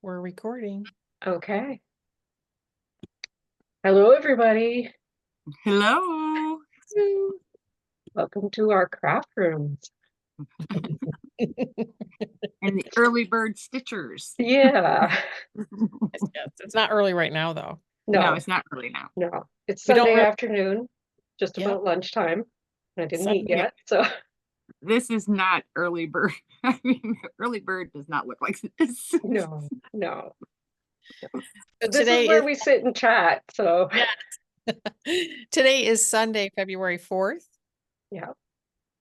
We're recording. Okay. Hello, everybody. Hello. Woo. Welcome to our craft rooms. And the early bird stitchers. Yeah. Yes, it's not early right now, though. No, No, it's not early now. no. It's We don't Sunday really, afternoon, just yeah, about lunchtime. And I didn't eat Sunday. yet, so This is not early bird. I mean, early bird does not look like this. no, no. So This is today where is we sit and chat. So yeah. Today is Sunday, February 4th. yeah,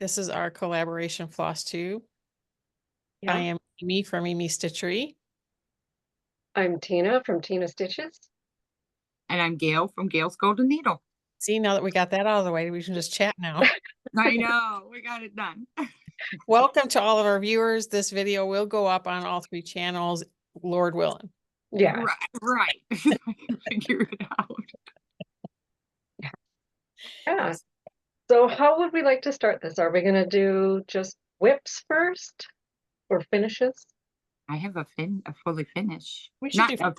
This is our collaboration Flosstube. I yeah. am Amy from Amy Stitchery. I'm Tina from Tina Stitches. And I'm Gail from Gail's Golden Needle. See, now that we got that out of the way, we can just chat now. I know, we got it done. Welcome to all of our viewers. This video will go up on all three channels, Lord willing. Yeah. Right. I can figure it out. Yeah. So how would we like to start this? Are we going to do just whips first or finishes? I have a fully finish. We should Not do, a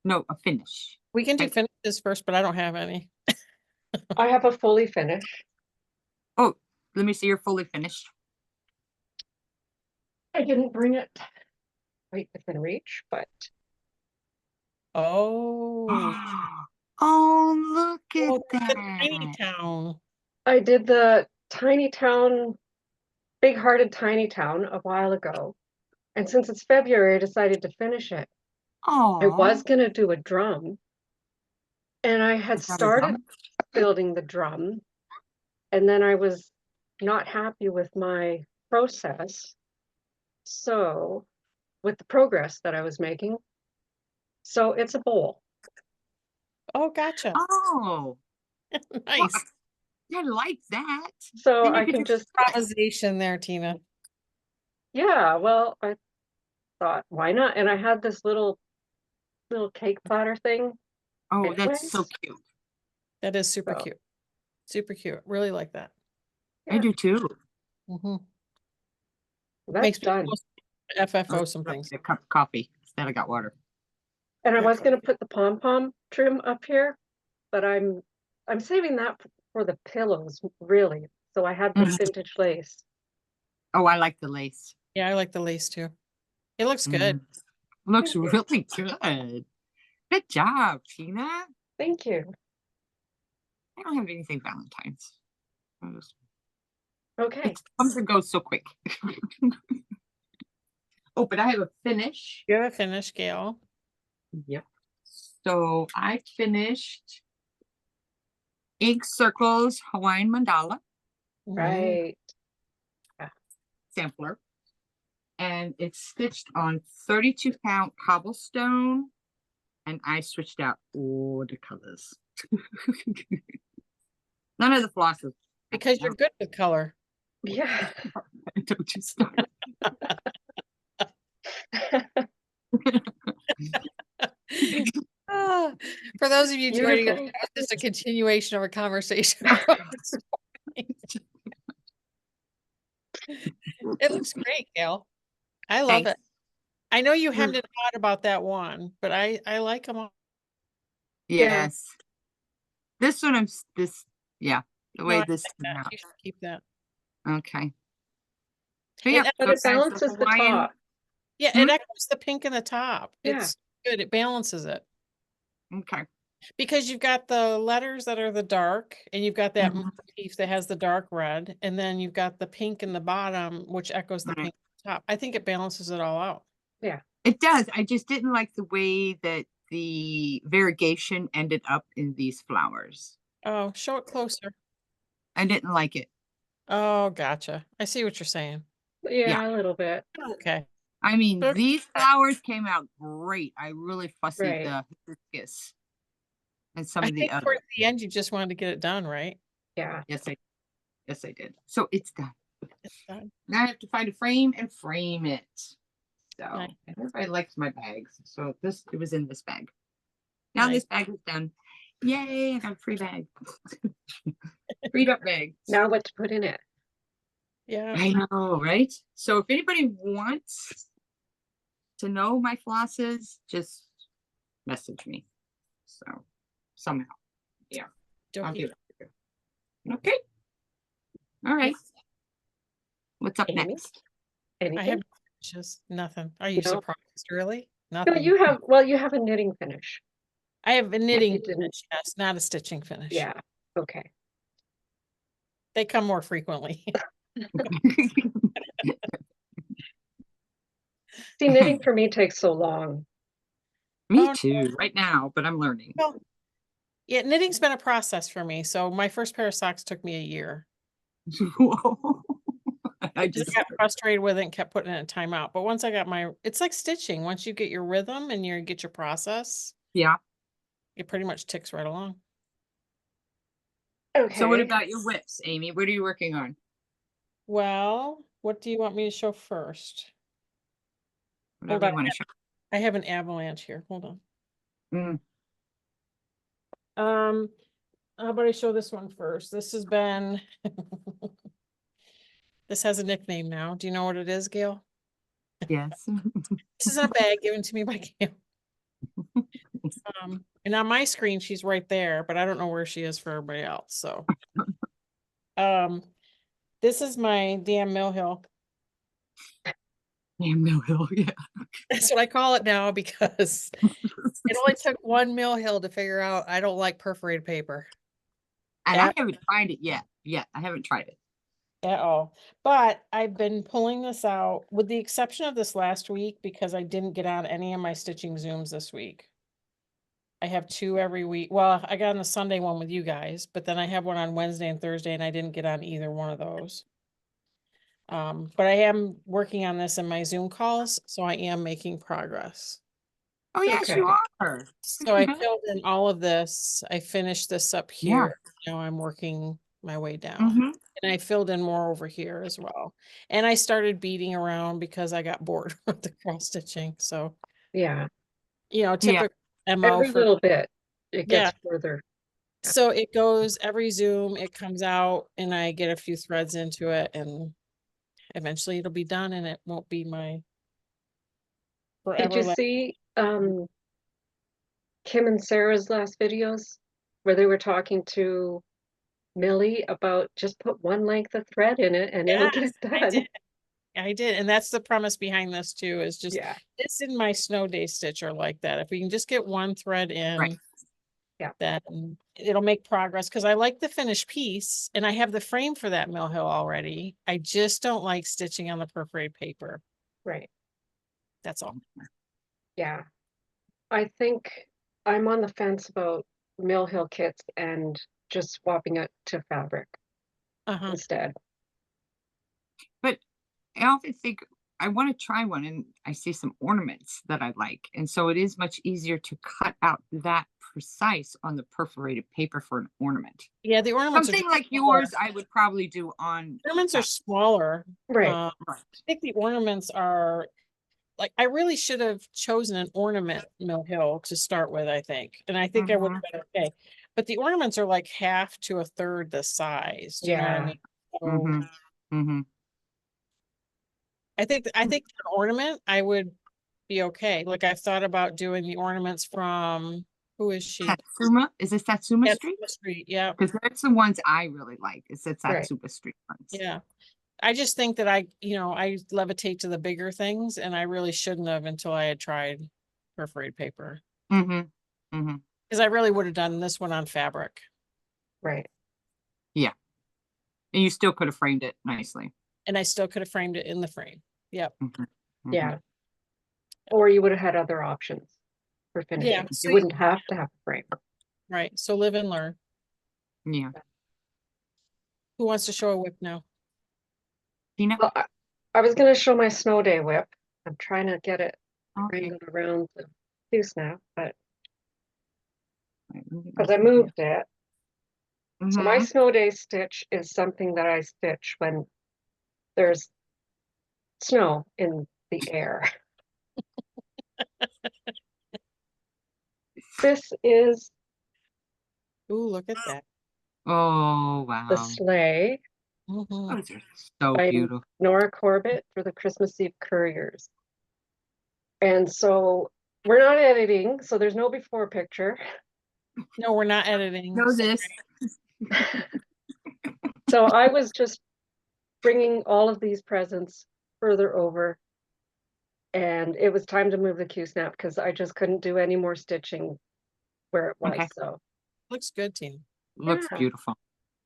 no, a finish. we can do Like, finishes first, but I don't have any. I have a fully finish. oh, let me see your fully finished. I didn't bring it right within reach, but Oh, Oh, look at oh, the tiny that. town. I did the tiny town, big-hearted tiny town a while ago. And since it's February, I decided to finish it. I was Oh, going to do a drum, and I had is that a started drum? building the drum, and then I was not happy with my process. So, with the progress that I was making. So, it's a bowl. Oh, gotcha. Oh, well, Nice I like that. So, Then you I could can just just, improvisation there, Tina. yeah, well, I thought, why not? And I had this little cake platter thing oh, that's so anyways. cute. That is super So, cute. Super cute. Really like that. I yeah, do too. Mm-hmm. that's Makes me done. FFO I'll some things. get a cup of coffee. Instead, I got water. And I Yeah. was going to put the pom-pom trim up here, but I'm saving that for the pillows, really. So I had this Mhm. vintage lace. Oh, I like the lace. Yeah, I like the lace too. It looks good. Mhm. Looks Thank you. really good. Good job, Tina. Thank you. I don't have anything Valentine's. Okay. It comes and goes so quick. Oh, but I have a finish. You have a finish, Gail. Yep. So I finished Ink Circles Hawaiian Mandala Right. Yeah. sampler. And it's stitched on 32 count cobblestone. And I switched out all the colors. None of the flosses. Because you're good with color. Yeah. Don't you start. Ah, for those of you joining us, Beautiful. this is a continuation of a conversation. From this morning. It looks great, Gail. I love Thanks. it. I know you hemmed and hawed about that one, but I like them all. Yeah. Yes. This one yeah, the No, way I this like came that. out. You should keep that. Okay. So It yeah, But so it guys, the balances the Hawaiian. top. Yeah, Hmm? it echoes the pink in the top. Yeah. It's good. It balances it Okay. because you've got the letters that are the dark, and you've got that Mhm. motif that has the dark red, and then you've got the pink in the bottom, which echoes the Right. pink at the top. I think it balances it all out. Yeah. It does. I just didn't like the way that the variegation ended up in these flowers. Oh, show it closer. I didn't like it. Oh, gotcha. I see what you're saying. Yeah. Yeah, a little bit. Okay. I mean, But these flowers came out great. I really fussied Right. the hibiscus and some I of the think other. towards the end, you just wanted to get it done, right? Yeah. Yes, I did. So it's done. It's done. Now I have to find a frame and frame it. So Nice. everybody likes my bags. So it was in this bag. Now Nice. this bag is done. Yay, I got a free bag. Freed up bag. Now what to put in it? Yeah. I know, right? So if anybody wants to know my flosses, just message me. So somehow, yeah, I'll Dokey. do it. Okay. All right. What's up Amy? next? I Anything? have just nothing. Are you No. surprised? Really? No, Nothing. you have, well, you have a knitting finish. I have a knitting didn't- finish, yes, not a stitching finish. Yeah, okay. They come more frequently. See, knitting for me takes so long. Me Oh, too, right now, but I'm learning. Well, yeah, knitting's been a process for me. So my first pair of socks took me a year. Whoa. I Just just got frustrated with it and kept putting it in timeout. But once I got it's like stitching. Once you get your rhythm and you get your process, yeah. it pretty much ticks right along. Okay. So what about your whips, Amy? What are you working on? Well, what do you want me to show first? Whatever on. you want to show. I have an avalanche here. Hold on. Mm, How about I show this one first? This has been this has a nickname now. Do you know what it is, Gail? yes. This is in a bag given to me by Gail. And on my screen, she's right there, but I don't know where she is for everybody else. So, this is my damn Mill Hill. Yeah, Mill Hill, yeah. That's what I call it now because it only took one Mill Hill to figure out I don't like perforated paper And at, I haven't tried it yet. I haven't tried it. at all. But I've been pulling this out with the exception of this last week because I didn't get on any of my stitching Zooms this week. I have 2 every week. Well, I got on the Sunday one with you guys, but then I have one on Wednesday and Thursday, and I didn't get on either one of those. But I am working on this in my Zoom calls, so I am making progress. Oh, yes, Okay. you are. So I filled in all of this. I finished this up Yeah. here. Now I'm working my way down. Mhm. And I filled in more over here as well. And I started beating around because I got bored with the cross stitching. So, Yeah, typical MO every for little bit, it Yeah. gets further. So it goes every Zoom, it comes out and I get a few threads into it and eventually it'll be done and it won't be my Did forever. you see Kim and Sarah's last videos where they were talking to Millie about just put one length of thread in it and it'll get I done? did. I did. And that's the premise behind this too, is just Yeah, this in my snow day stitch are like that. If we can just get one thread in, Right. Yeah. then it'll make progress. Cause I like the finished piece and I have the frame for that Mill Hill already. I just don't like stitching on the perforated paper. right. That's all. Yeah. I think I'm on the fence about Mill Hill kits and just swapping it to fabric Uh-huh. instead. But I often think I want to try one and I see some ornaments that I like. And so it is much easier to cut out that precise on the perforated paper for an ornament. Yeah, the ornaments Something are like smaller. yours, I would probably do on. Ornaments are smaller. Right. I think the ornaments are like I really should have chosen an ornament Mill Hill to start with, I think. And I think I would have been okay. But the ornaments are like half to a third the size. Do you know what I Yeah. mean? So Mm-hmm. I think an ornament I would be okay. Like I've thought about doing the ornaments from who is she? Satsuma? Is it Satsuma Yeah, Street? Satsuma Street. Yeah. Because that's the ones I really like. It's the Right. Satsuma Street ones. Yeah. I just think that I levitate to the bigger things and I really shouldn't have until I had tried perforated paper. Mm-hmm. Mm-hmm. Because I really would have done this one on fabric. Right. And you still could have framed it nicely. And I still could have framed it in the frame. Yep. Mm-hmm. Yeah. Or you would have had other options for finishing. so You wouldn't have to have a frame. Right. So live and learn. Yeah. Who wants to show a whip now? Tina? Well, I was going to show my snow day whip. I'm trying to get it Okay. wrangled around the tooth now, but Right, let me get because my I moved it. So my Mhm. snow day stitch is something that I stitch when there's snow in the air. This is Ooh, look at that. Oh, the wow. sleigh Mhm. Those are so by beautiful. Nora Corbett for the Christmas Eve Couriers. And so we're not editing, so there's no before picture. No, we're not editing. Know this. So I was just bringing all of these presents further over. And it was time to move the Q-snap because I just couldn't do any more stitching where it was, Okay. so. Looks good, Tina. Looks Yeah. beautiful.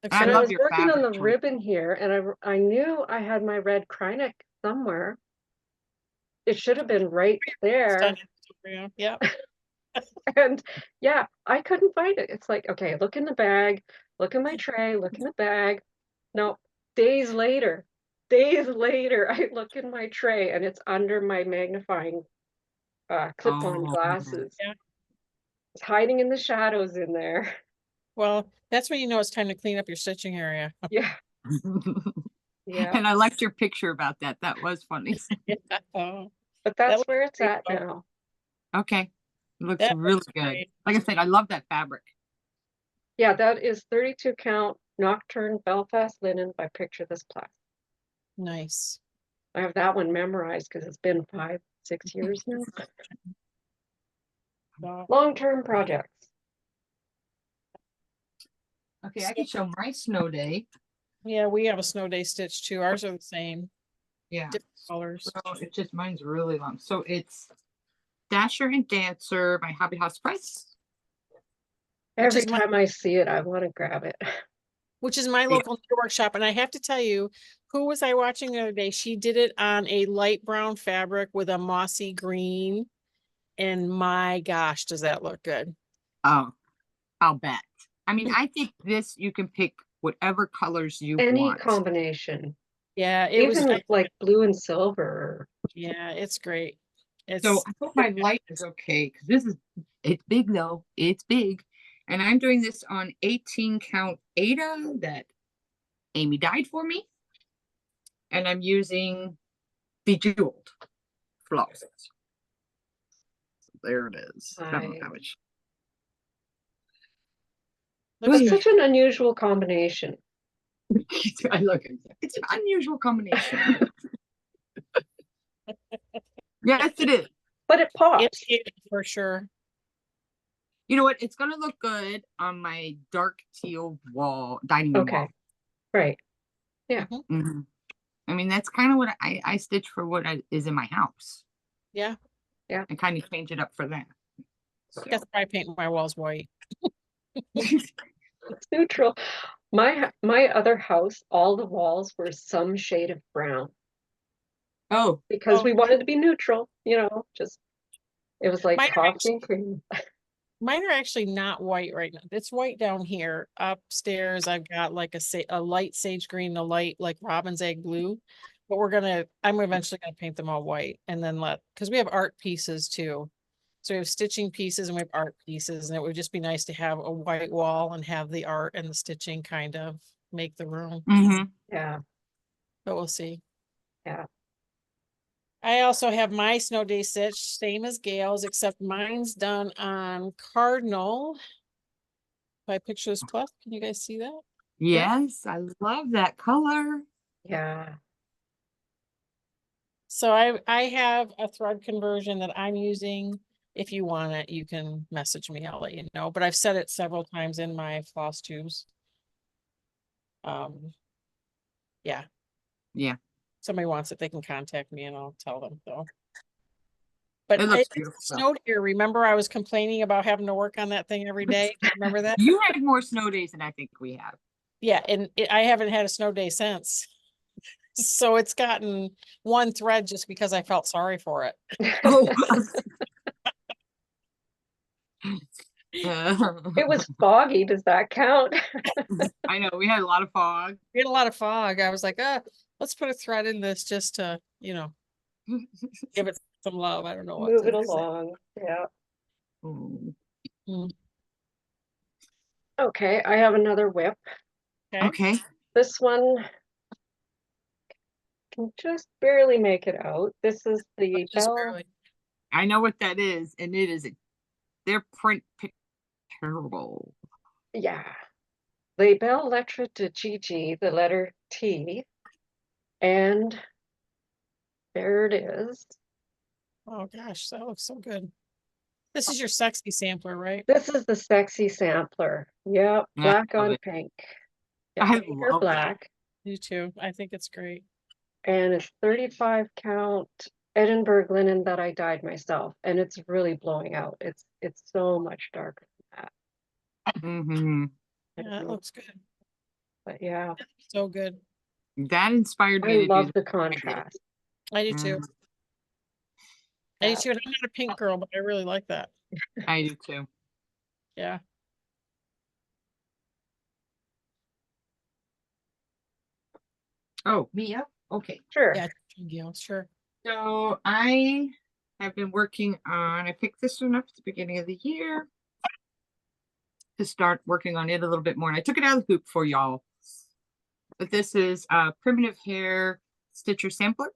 Looks I And good. I love was your working on the fabric choice. ribbon here, and I knew I had my red Krynic somewhere. It should have been right there. Stunning. Yeah. And yeah, I couldn't find it. It's like, okay, look in the bag, look in my tray, look in the bag. No, days later, I look in my tray and it's under my magnifying clip-on Oh. glasses. Yeah. It's hiding in the shadows in there. Well, that's when you know it's time to clean up your stitching area. Yeah, yeah. And I liked your picture about that. That was funny. Yeah. Oh, But That that's looks where it's great, at though. now. Okay. Looks That really looks good. great. Like I said, I love that fabric. Yeah, that is 32 count Nocturne Belfast linen by Picture This Plastic. Nice. I have that one memorized because it's been 5, 6 years now. Wow. Long-term projects. Okay, I can show my snow day. Yeah, we have a snow day stitch too. Ours are the same, Yeah. different colors. So it's just mine's really long. So it's Dasher and Dancer by Hobby House Press. Every is my- time I see it, I want to grab it. Which is my local knit workshop. And I have to tell you, who was I watching the other day? She did it on a light brown fabric with a mossy green. And my gosh, does that look good? Oh, I'll bet. I mean, I think this you can pick whatever colors you Any want. combination, Yeah, it was, even like blue and silver. yeah, it's great. It's So I hope my light is okay because it's big though. It's big. And I'm doing this on 18 count Ada that Amy dyed for me. And I'm using Bejeweled floss. There it is. I don't Nice. have it. looks That's good. such an unusual combination. I look at it. It's an unusual combination. Yes, it is. But it pops. It's cute for sure. You know what? It's gonna look good on my dark teal wall, dining room Okay. wall. Right. Mhm. I mean, that's kind of what I stitch for what is in my house. Yeah. I kind of change it up for that. So. That's why I paint my walls white. It's neutral. My other house, all the walls were some shade of brown Oh, because Oh. we wanted to be neutral, just it was like Mine are coffee and cream. Mine are actually not white right now. It's white down here. Upstairs, I've got like a light sage green, a light like robin's egg blue. But I'm eventually gonna paint them all white and then because we have art pieces too. So we have stitching pieces and we have art pieces, and it would just be nice to have a white wall and have the art and the stitching kind of make the room. Yeah. But we'll see. Yeah. I also have my snow day stitch, same as Gail's, except mine's done on Cardinal by Pictures Plus. Can you guys see that? yes, I love that color. Yeah. So I have a thread conversion that I'm using. If you want it, you can message me. I'll let you know. But I've said it several times in my floss tubes. Yeah. Yeah, Somebody wants it, they can contact me and I'll tell them. So. But it looks it beautiful. snowed here. Remember, I was complaining about having to work on that thing every day. Remember that? You had more snow days than I think we have. Yeah, and I haven't had a snow day since. So it's gotten one thread just because I felt sorry for it. Oh. It was foggy. Does that count? I know we had a lot of fog. We had a lot of fog. I was like, let's put a thread in this just to, give it some love. I don't know what Move to it say. along. Yeah. Mm, Okay, I have another whip. Okay. This one can just barely make it out. This is the just Bell. barely. I know what that is, and it is their print terrible. Yeah. The Bell Lettre de Gigi, the letter T. And there it is. Oh gosh, that looks so good. This is your sexy sampler, right? This is the sexy sampler. Yep, I black love on it. pink. I Yeah, pink or love it. black. You too. I think it's great. And it's 35 count Edinburgh linen that I dyed myself, and it's really blowing out. It's so much darker than that. Mhm. Yeah, it looks good. But yeah, So good. That inspired me I to do love this. the contrast. I do too. Mhm. I do Yeah. too. And I'm not a pink girl, but I really like that. I do too. Yeah. Oh, Mia? Okay. Sure. Yeah. Gail, sure. So I have been working on, I picked this one up at the beginning of the year to start working on it a little bit more. And I took it out of the hoop for y'all. But this is a primitive hair stitcher sampler.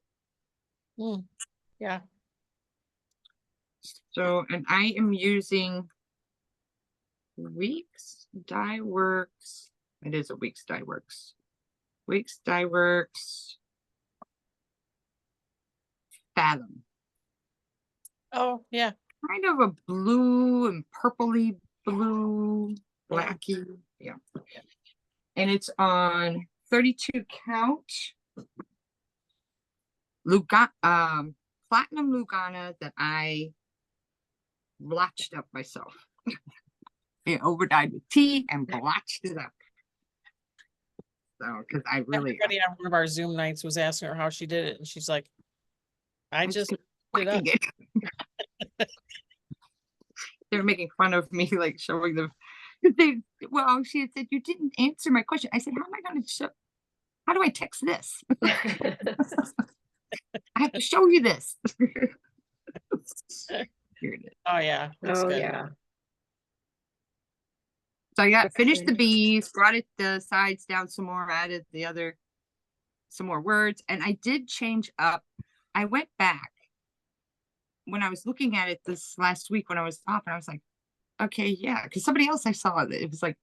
Mm, yeah. So, and I am using Weeks Dye Works. It is a Weeks Dye Works. Weeks Dye Works Fathom. Oh, yeah. Kind of a blue and purpley blue, blacky. Yeah. And it's on 32 count platinum Lugana that I blotched up myself. It overdyed with tea and blotched it up. So, because I really, Everybody on one of our Zoom nights was asking her how she did it, and she's like, I just did it up. whacking it. They're making fun of me, like showing them. Well, she had said, you didn't answer my question. I said, how am I going to show? How do I text this? I have to show you this. Here it is. Oh, yeah. It's Oh, good. yeah. So yeah, That's finished the nice. bees, brought it the sides down some more, added the other, some more words. And I did change up. I went back when I was looking at it this last week when I was off, and I was like, okay, yeah. Because somebody else I saw it was like,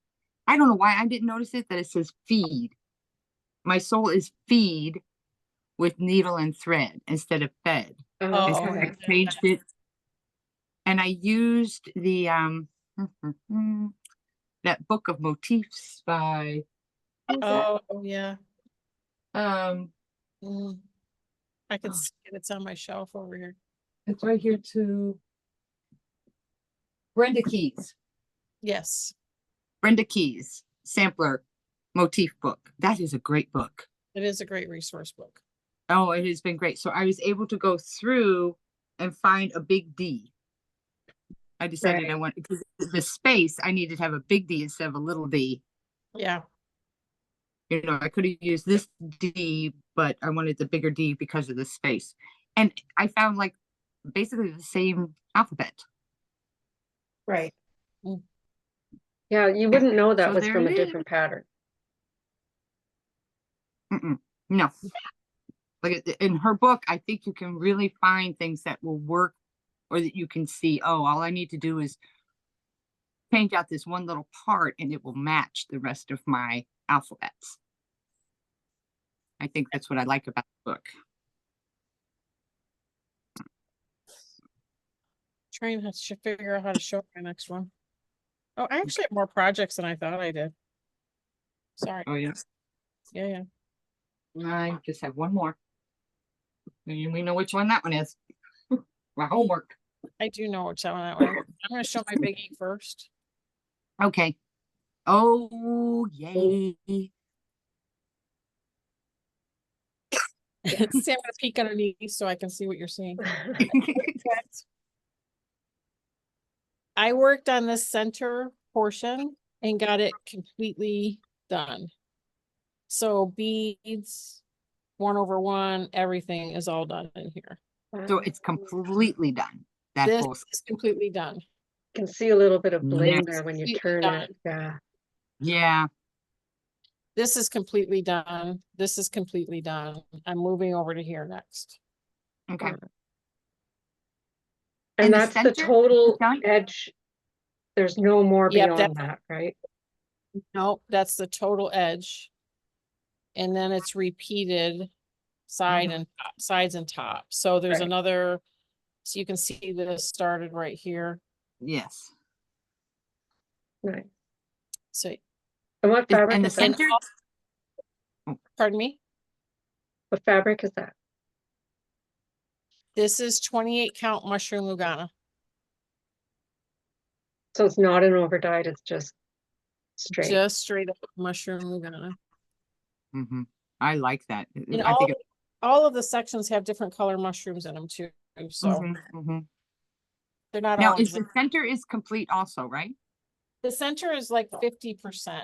I don't know why I didn't notice it, that it says feed. My soul is feed with needle and thread instead of fed. Oh, Oh, okay. I changed it. And I used the that book of motifs by who's that? Oh, yeah. Mm. I can Oh. see it. It's on my shelf over here. It's right here too. Brenda Keys. Yes, Brenda Keys sampler motif book. That is a great book. it is a great resource book. Oh, it has been great. So I was able to go through and find a big D. I decided Right. I want, because the space, I needed to have a big D instead of a little d. Yeah. You know, I could have used this D, but I wanted the bigger D because of the space. And I found like basically the same alphabet. Right. Mm. Yeah, you wouldn't know that So was there from a it is. different pattern. No. Like in her book, I think you can really find things that will work, or that you can see, oh, all I need to do is change out this one little part and it will match the rest of my alphabets. I think that's what I like about the book. Trying to figure out how to show my next one. Oh, I actually have more projects than I thought I did. Sorry. Oh, yeah. Yeah. I just have one more. And we know which one that one is. My homework. I do know which one that one. I'm going to show my biggie first. Okay. Oh, yay. See, I'm going to peek underneath so I can see what you're seeing. I worked on this center portion and got it completely done. So beads, 1/1, everything is all done in here. So it's completely done. That This whole is completely done. You can see a little bit of bling Yes. there when you Completely turn done. it. Yeah. yeah. This is completely done. This is completely done. I'm moving over to here next. Okay. And And the that's the center is total done? edge. There's no more Yep, beyond that, right? Nope, that's the total edge. And then it's repeated side Mhm. and top, sides and top. So there's Right. another So you can see this started right here. Yes. Nice. So, And what fabric And the is that? center, pardon me, What fabric is that? this is 28 count mushroom Lugana. So it's not an overdyed, it's just straight. Just straight up mushroom Lugana. mhm, I like that. And I think. all of the sections have different color mushrooms in them too. So they're not Now, all is the exact. center is complete also, right? The center is like 50%.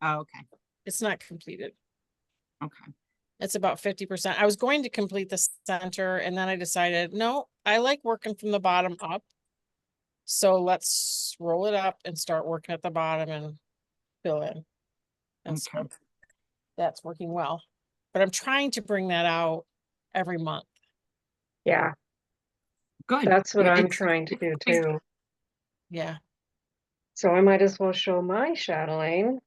Oh, okay, It's not completed. okay. It's about 50%. I was going to complete the center and then I decided, no, I like working from the bottom up. So let's roll it up and start working at the bottom and fill in. And so Okay. that's working well. But I'm trying to bring that out every month. Yeah, Good. that's what I'm It's- trying to do too. Yeah. So I might as well show my chatelaine,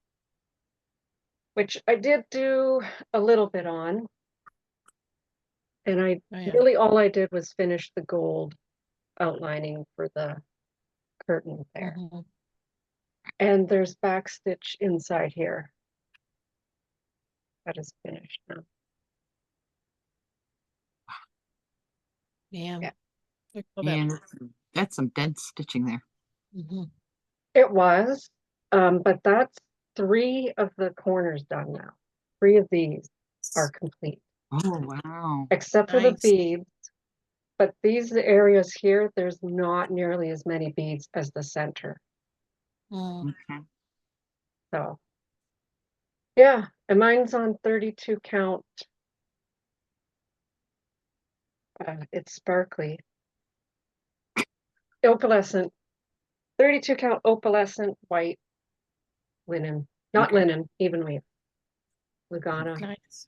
which I did do a little bit on. And I Oh, yeah. really, all I did was finish the gold outlining for the curtain there. Mhm. And there's backstitch inside here. That is finished now. Man. Yeah. Look at that. And that's some dense stitching there. Mhm. It was, but that's 3 of the corners done now. 3 of these are complete, Oh, wow. except for the Nice. beads. But these areas here, there's not nearly as many beads as the center. Mm. Okay. So, yeah, and mine's on 32 count. It's sparkly. Opalescent, 32 count opalescent white linen, not Okay. linen, even weave. Lugana. Nice.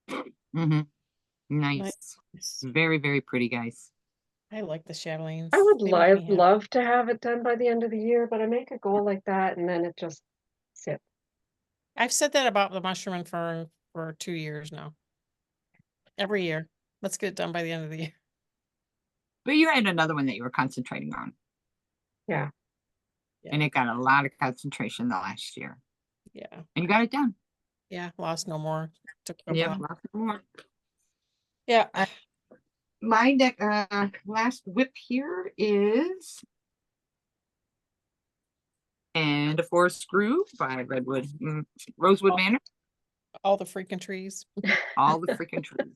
Mm-hmm. Nice. Nice. Very, very pretty, guys. I like the chatelaines. I would They make me happy. love to have it done by the end of the year, but I make a goal like that and then it just sits. I've said that about the mushroom and fern for 2 years now. Every year. Let's get it done by the end of the year. But you had another one that you were concentrating on. Yeah. And it got a lot of concentration the last year. Yeah. And you got it done. Yeah. Lost no more. Took a couple Yeah. out. Lots more. Yeah. My last whip here is And a Forest Groove by Rosewood Manor. All the freaking trees. All the freaking trees.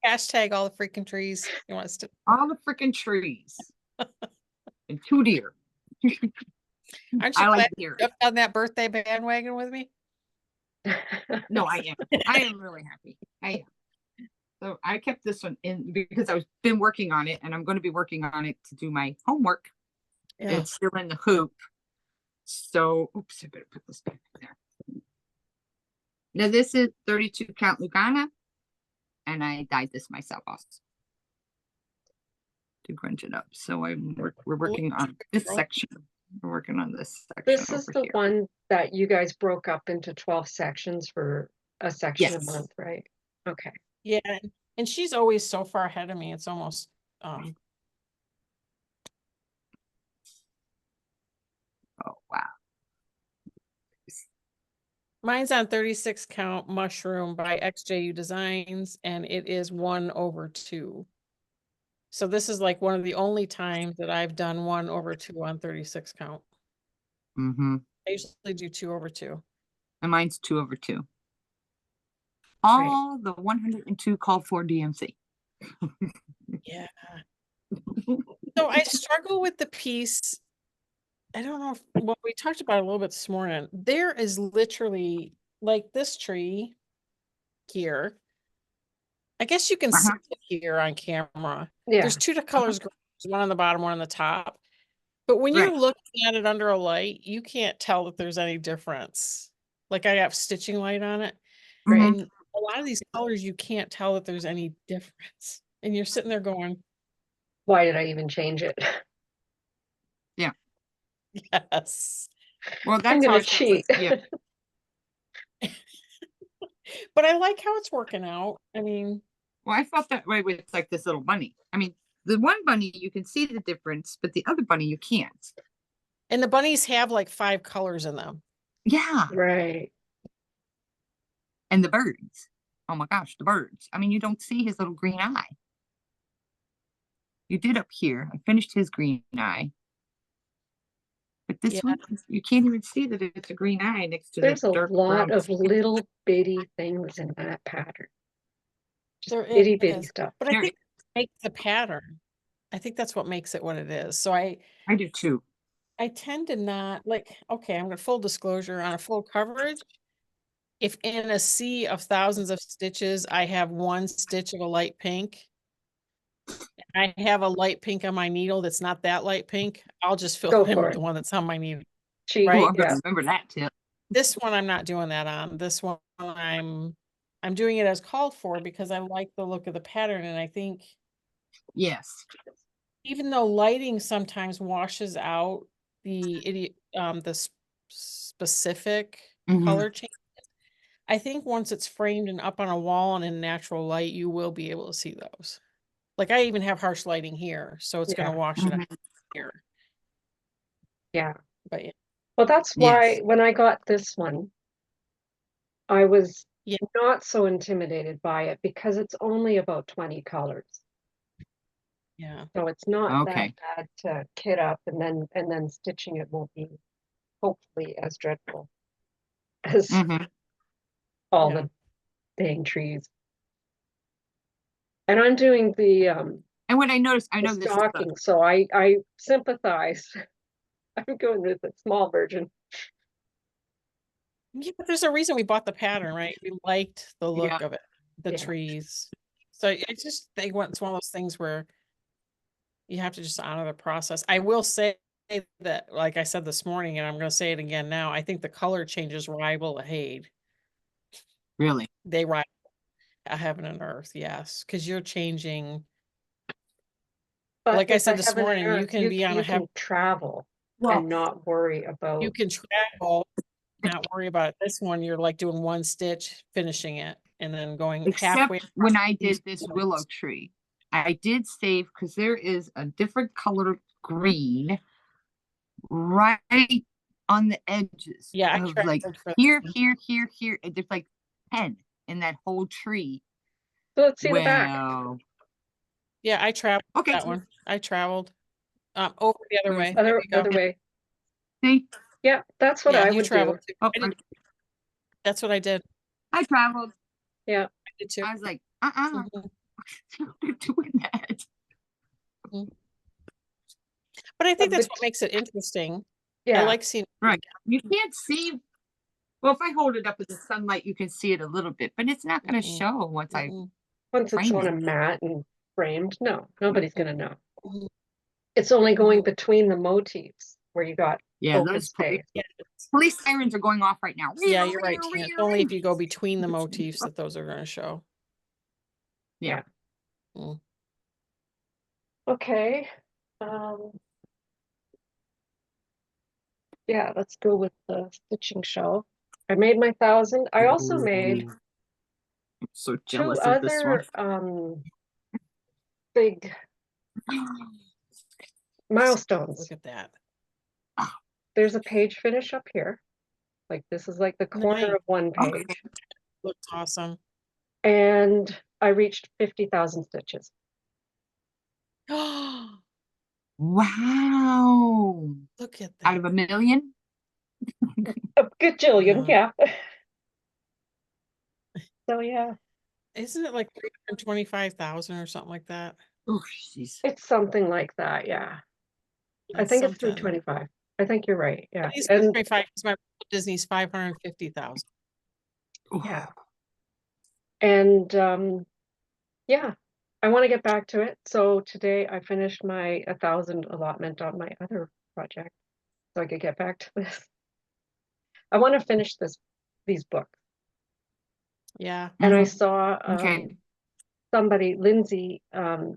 Hashtag all the freaking trees. You want us to All the freaking trees. And 2 deer. aren't you I like glad deer. you jumped on that birthday bandwagon with me? No, I am. I am really happy. I am. So I kept this one in because I've been working on it and I'm going to be working on it to do my homework. Yeah. It's still in the hoop. So, oops, I better put this back there. Now this is 32 count Lugana, and I dyed this myself also to grunge it up. So we're working on this section. We're working on this section. This is over the here. one that you guys broke up into 12 sections for a section a Yes. month, right? Okay. Yeah. And she's always so far ahead of me. It's almost Oh wow. mine's on 36 count mushroom by XJU Designs, and it is 1/2. So this is like one of the only times that I've done 1/2 on 36 count. Mm-hmm. I usually do 2/2. And mine's 2/2. All the 102 called for DMC. Yeah. So I struggle with the piece. I don't know if, well, we talked about it a little bit this morning. There is literally like this tree here. I guess you can see it here on camera. Yeah. There's 2 colors, one on the bottom, one on the top. But when you're Right. looking at it under a light, you can't tell that there's any difference. Like I have stitching light on it. Mhm. And a lot of these colors, you can't tell that there's any difference. And you're sitting there going, Why did I even change it? yes. Well, I'm that's how gonna it's supposed cheat. to- Yeah. But I like how it's working out. I mean, Well, I felt that way with like this little bunny. I mean, the one bunny, you can see the difference, but the other bunny, you can't. And the bunnies have like 5 colors in them. Yeah. Right. And the birds. Oh my gosh, the birds. I mean, you don't see his little green eye. You did up here. I finished his green eye. But this Yeah. one, you can't even see that it's a green eye next to There's the a dark lot brown of skin. little bitty things in that pattern. Just There bitty bitty is. stuff. But I There think makes the pattern. I think that's what makes it what it is. So I do too. tend to not like, okay, I'm gonna full disclosure on a full coverage. If in a sea of thousands of stitches, I have 1 stitch of a light pink, I have a light pink on my needle that's not that light pink, I'll just fill Go in for with it. the one that's on my needle. Cheap. Oh, Right? I'm gonna Yeah. remember that tip. This one I'm not doing that on. This one I'm doing it as called for because I like the look of the pattern, and I think Yes. even though lighting sometimes washes out the specific Mhm. color change, I think once it's framed and up on a wall and in natural light, you will be able to see those. Like I even have harsh lighting here, so it's gonna Yeah. wash it out Mhm. here. Yeah. But yeah, Well, that's why Yes. when I got this one, I was Yeah. not so intimidated by it because it's only about 20 colors. yeah. So it's not that Okay. bad to kit up and then stitching it won't be hopefully as dreadful as Mhm. all Yeah. the dang trees. And I'm doing the And what I noticed, I know this is the, stocking, so I sympathize. I'm going with the small version. Yeah, but there's a reason we bought the pattern, right? We liked the yeah. look of it, the Yeah. trees. So it's just it's one of those things where you have to just honor the process. I will say that, like I said this morning, and I'm gonna say it again now, I think the color changes rival Hade. Really. They rival a heaven and earth, yes. Because you're changing, But like I with said the this heaven and morning, you earth, can be on a you can travel Well, and not worry you about can travel, not worry about it. This one, you're like doing 1 stitch, finishing it, and then going halfway. except when I these did this ones. willow tree, I did save because there is a different color green right on the edges Yeah, I of like traveled for here, this one. here. And there's like 10 in that whole tree. So let's see the back. Well, Yeah, I traveled okay. that one. I traveled over the other Where's way. There you go. Other way. see? Yeah, that's what Yeah, I you would traveled do. too. Oh, I did. That's what I did. I traveled. Yeah. I did too. I was like, Mhm, they're doing that. mhm. But I think that's But what makes it interesting. I yeah, like seeing. Right. You can't see. Well, if I hold it up in the sunlight, you can see it a little bit, but it's not going to Mm-mm, show once I mm-mm, once it's frame on it. a mat and framed, no, nobody's gonna know. mhm, It's only going mhm. between the motifs where you got Yeah, open those police, space. Yeah, police sirens are going off right now. yeah, you're right, Tina. It's only if you go between the motifs that those are going to show. Yeah. Mm. Okay. Yeah, let's go with the stitching show. I made my 1,000. I also made Ooh, I'm so 2 jealous of this one. other big milestones. Look at that. There's a page finish up here. Like this is like the corner Nice. of one Okay. page. Looks awesome. And I reached 50,000 stitches. Wow. Look at Out that. of a million? A gajillion, Yeah. yeah. So yeah, Isn't it like 325,000 or something like that? Oh, jeez. it's something like that, yeah. I It's think it's something. 325. I think you're right, yeah. At least And 325 because my Disney's 550,000. yeah. And yeah, I want to get back to it. So today I finished my 1,000 allotment on my other project. So I could get back to this. I want to finish these books. Yeah. And I Mhm. saw Okay. somebody, Lindsay, I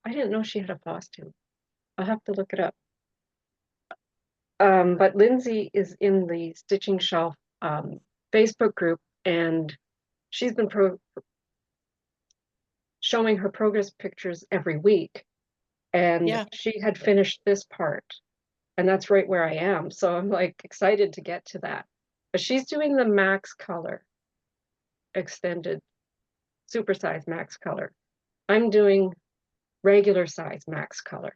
didn't know she had a Flosstube. I'll have to look it up. But Lindsay is in the Stitching Shelf Facebook group, and she's been showing her progress pictures every week. And Yeah. she had finished this part. And that's right where I am. So I'm like excited to get to that. But she's doing the max color, extended, supersize max color. I'm doing regular size max color.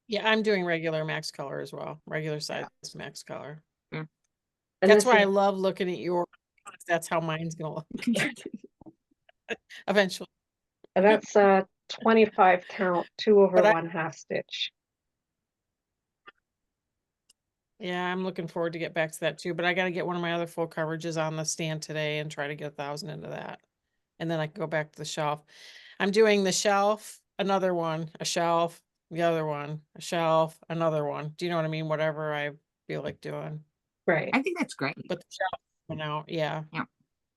Yeah, I'm doing regular max color as well. Regular size max color. And That's this why I is, love looking at yours. That's how mine's gonna look eventually. and that's 25 count, 2 over But 1 half stitch. yeah, I'm looking forward to get back to that too, but I gotta get one of my other full coverages on the stand today and try to get 1,000 into that. And then I can go back to the shelf. I'm doing the shelf, another one, a shelf, the other one, a shelf, another one. Do you know what I mean? Whatever I feel like doing. Right. I think that's great. But the shelf coming out, yeah.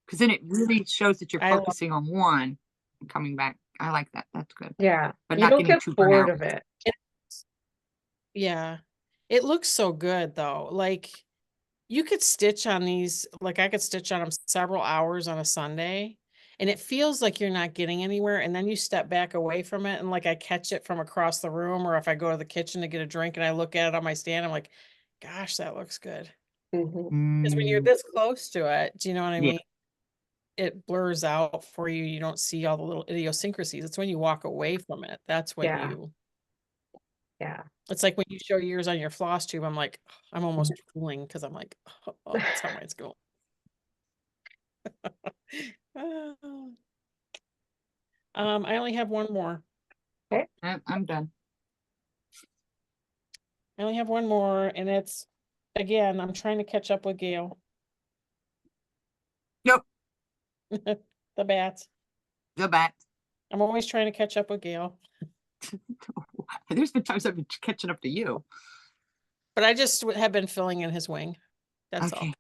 Because then it really shows that you're I love- focusing on one and coming back. I like that. That's good. Yeah. But You not don't getting get too burnt bored out. of it. Yeah. It looks so good though. Like you could stitch on these, like I could stitch on them several hours on a Sunday, and it feels like you're not getting anywhere. And then you step back away from it, and like I catch it from across the room, or if I go to the kitchen to get a drink and I look at it on my stand, I'm like, gosh, that looks good. Mhm. Because when you're Mm, this close to it, do you know what I Yeah. mean? It blurs out for you. You don't see all the little idiosyncrasies. It's when you walk away from it. That's when Yeah. you, Yeah. it's like when you show yours on your floss tube, I'm like, I'm almost drooling because I'm like, oh, that's how mine's going. Oh. I only have one more. I'm done. I only have one more, and it's, again, I'm trying to catch up with Gail. Nope. The bats. The bat. I'm always trying to catch up with Gail, There's been times I've been catching up to you. but I just have been filling in his wing. That's all. Okay. Is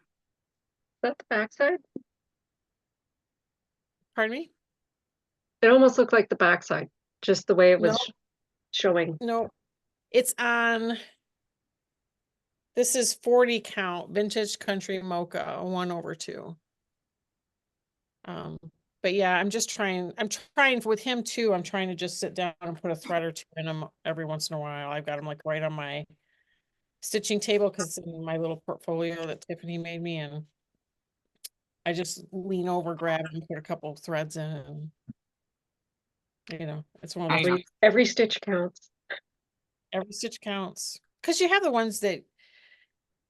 that the backside? Pardon me? It almost looked like the backside, just the way it was No. showing. No, it's on. This is 40 count vintage country mocha 1/2. But yeah, I'm trying with him too. I'm trying to just sit down and put a thread or two in him every once in a while. I've got him like right on my stitching table because in my little portfolio that Tiffany made me, and I just lean over, grab it, and put a couple of threads in, and it's one of those. Every stitch counts. Every stitch counts because you have the ones that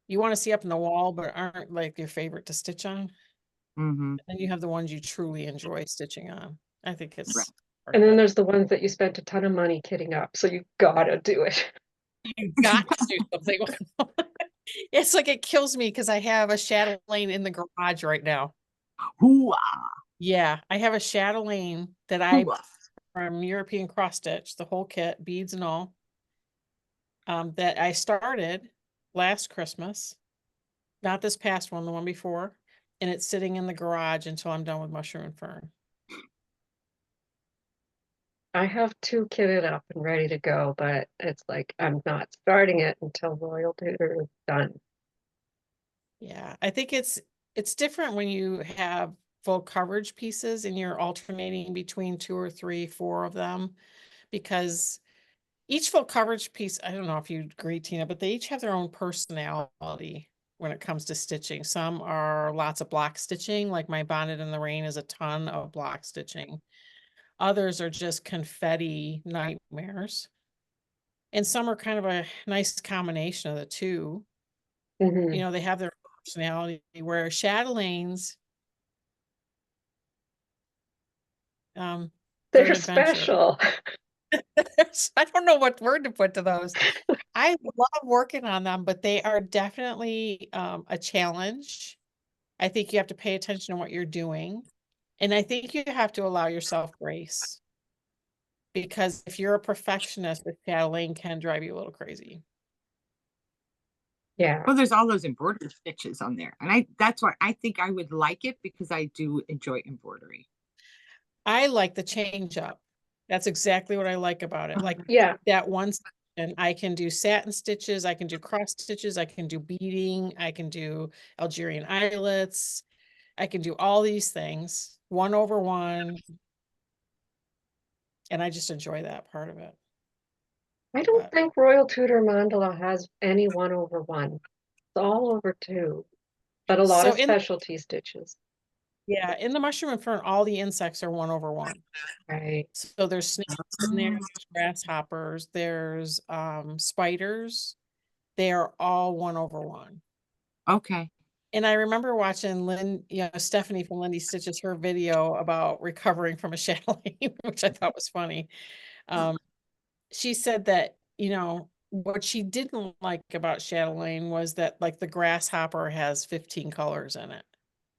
you want to see up in the wall but aren't like your favorite to stitch on. Mm-hmm. And you have the ones you truly enjoy stitching on. I think it's Right. And then there's the ones that you spent a ton of money kitting up, so you gotta do it. you got to do something with them. It's like it kills me because I have a chatelaine in the garage right now. Hoo-ah. Yeah, I have a chatelaine that I Hoo-ah. from European cross stitch, the whole kit, beads and all. That I started last Christmas, not this past one, the one before, and it's sitting in the garage until I'm done with mushroom and fern. I have 2 kitted up and ready to go, but it's like I'm not starting it until Royal Tutor is done. Yeah, I think it's different when you have full coverage pieces and you're alternating between 2 or 3, 4 of them, because each full coverage piece, I don't know if you agree, Tina, but they each have their own personality when it comes to stitching. Some are lots of block stitching, like my Bonnet in the Rain is a ton of block stitching. Others are just confetti nightmares. And some are kind of a nice combination of the two. Mhm. They have their personality, where chatelaines, they're They're an adventure. special. I don't know what word to put to those. I love working on them, but they are definitely a challenge. I think you have to pay attention to what you're doing. And I think you have to allow yourself grace. Because if you're a perfectionist, the chatelaine can drive you a little crazy. Yeah. Well, there's all those embroidery stitches on there. And that's why I think I would like it, because I do enjoy embroidery. I like the change up. That's exactly what I like about it. Like Yeah. that one, and I can do satin stitches, I can do cross stitches, I can do beading, I can do Algerian eyelets, I can do all these things 1/1. And I just enjoy that part of it. I don't But- think Royal Tudor Mandala has any 1/1. It's all over 2, but a lot So of in- specialty stitches. Yeah, in the mushroom and fern, all the insects are 1/1. Right. So there's snakes in there, there's grasshoppers, there's spiders. They are all 1/1. Okay. And I remember watching Stephanie from Lindy Stitches, her video about recovering from a chatelaine, which I thought was funny. She said that, what she didn't like about chatelaine was that like the grasshopper has 15 colors in it.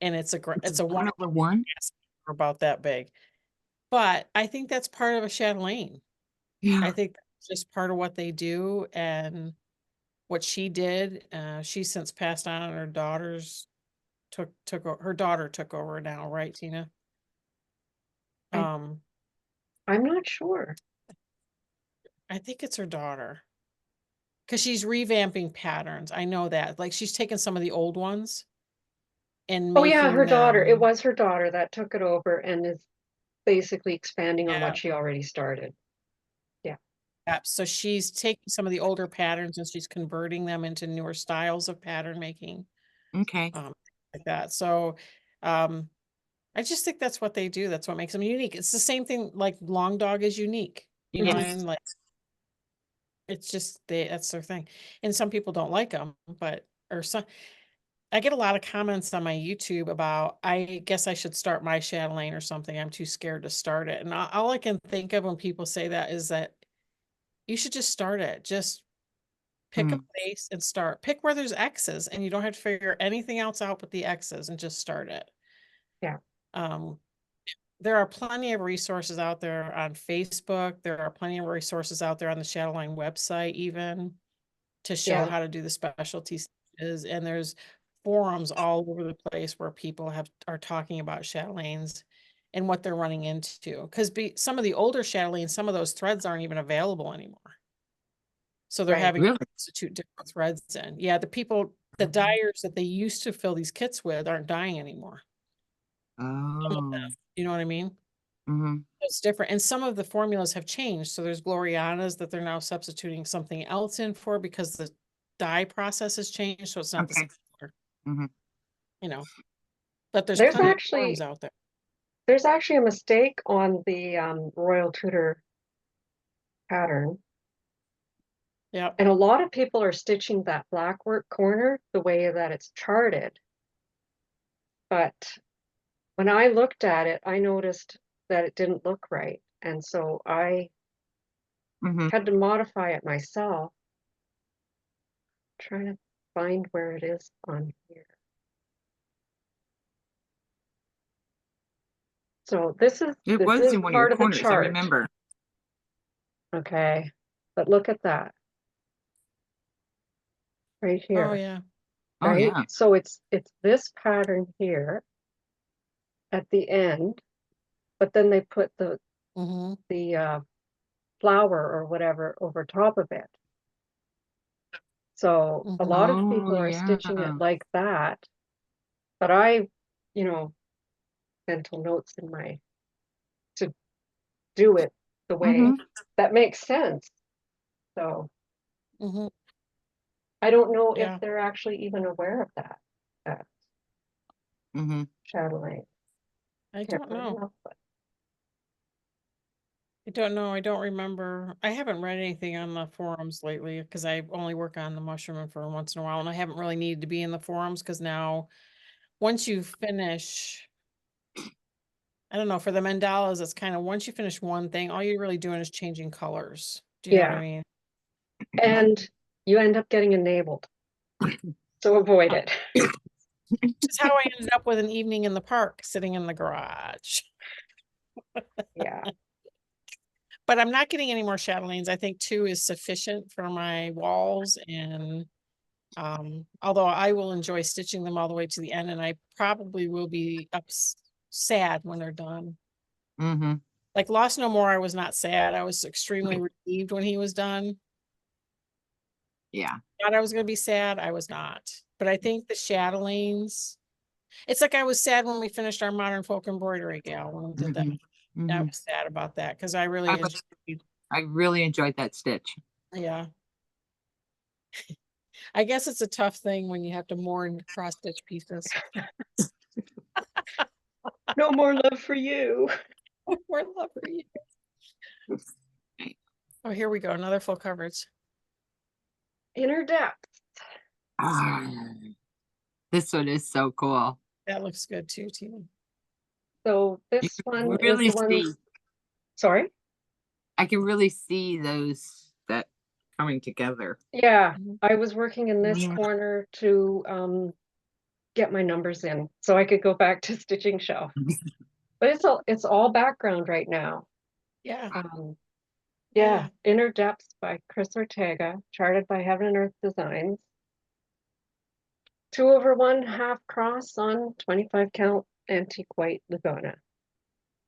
And it's a 1/1. grasshopper about that big. But I think that's part of a chatelaine. Yeah. I think that's just part of what they do and what she did. She's since passed on, and her her daughter took over now, right, Tina? I'm not sure. I think it's her daughter. Because she's revamping patterns. I know that. Like she's taken some of the old ones and Oh yeah, her making daughter. It them- was her daughter that took it over and is basically expanding on Yeah. what she already started. Yeah, so she's taking some of the older patterns and she's converting them into newer styles of pattern making, Okay. like that. So, I just think that's what they do. That's what makes them unique. It's the same thing like Long Dog is unique. You know what I Yes. mean? Like it's just that's their thing. And some people don't like them, I get a lot of comments on my YouTube about, I guess I should start my chatelaine or something. I'm too scared to start it. And all I can think of when people say that is that you should just start it. Just pick a place and start. Pick where there's X's and you don't have to figure anything else out but the X's and just start it. Yeah. There are plenty of resources out there on Facebook. There are plenty of resources out there on the Chatelaine website even to show Yeah. how to do the specialty stitches. And there's forums all over the place where people are talking about chatelaines and what they're running into. Because some of the older chatelaines, some of those threads aren't even available anymore. So they're Right. having Really? to substitute different threads in. Yeah, the dyers that they used to fill these kits with aren't dyeing anymore. Oh. You know what I mean? Mm-hmm. It's different. And some of the formulas have changed. So there's Glorianas that they're now substituting something else in for because the dye process has changed. So it's not the Okay. same color. Mm-hmm. You know, but there's There's plenty actually- of forums out there. There's actually a mistake on the Royal Tudor pattern. Yeah. And a lot of people are stitching that black work corner the way that it's charted. But when I looked at it, I noticed that it didn't look right. And so I Mm-hmm. had to modify it myself. Trying to find where it is on here. So this is It was in one of your part of the corners, I chart. remember. Okay, but look at that. Right here. Oh yeah. Oh Right? yeah. So it's this pattern here at the end, but then they put the flower or whatever over top of it. So a lot of people Oh, are stitching yeah. it like that, but I, mental notes in to do it the way that makes sense. So I don't know Yeah. if they're actually even aware of that. Chatelaine. I Can't don't bring it know. up, but- I don't know. I don't remember. I haven't read anything on the forums lately because I only work on the mushroom and fern once in a while, and I haven't really needed to be in the forums because now, once you finish, I don't know, for the mandalas, it's kind of once you finish one thing, all you're really doing is changing colors. Do you know what I mean? And you end up getting enabled. So avoid it. That's how I ended up with an evening in the park, sitting in the garage. Yeah. But I'm not getting any more chatelaines. I think 2 is sufficient for my walls, and although I will enjoy stitching them all the way to the end, and I probably will be sad when they're done. Like Lost No More, I was not sad. I was extremely relieved when he was done. Yeah. Thought I was going to be sad. I was not. But I think the chatelaines, it's like I was sad when we finished our modern folk embroidery gal when we did that. I Mhm. was sad about that because I really, I was I really enjoyed that stitch. yeah. I guess it's a tough thing when you have to mourn cross stitch pieces. No more love for you. More love for you. Oh, here we go. Another full coverage. Inner depth. Ah, this one is so cool. That looks good too, Tina. So You this can one is really the one. see, Sorry. I can really see those that coming together. Yeah, Mhm. I was working in this Yeah. corner to get my numbers in so I could go back to stitching shelf. But it's all background right now. Yeah. Yeah, Inner Depths by Chris Ortega, charted by Heaven and Earth Designs. 2/1/2 cross on 25 count antique white Lugana.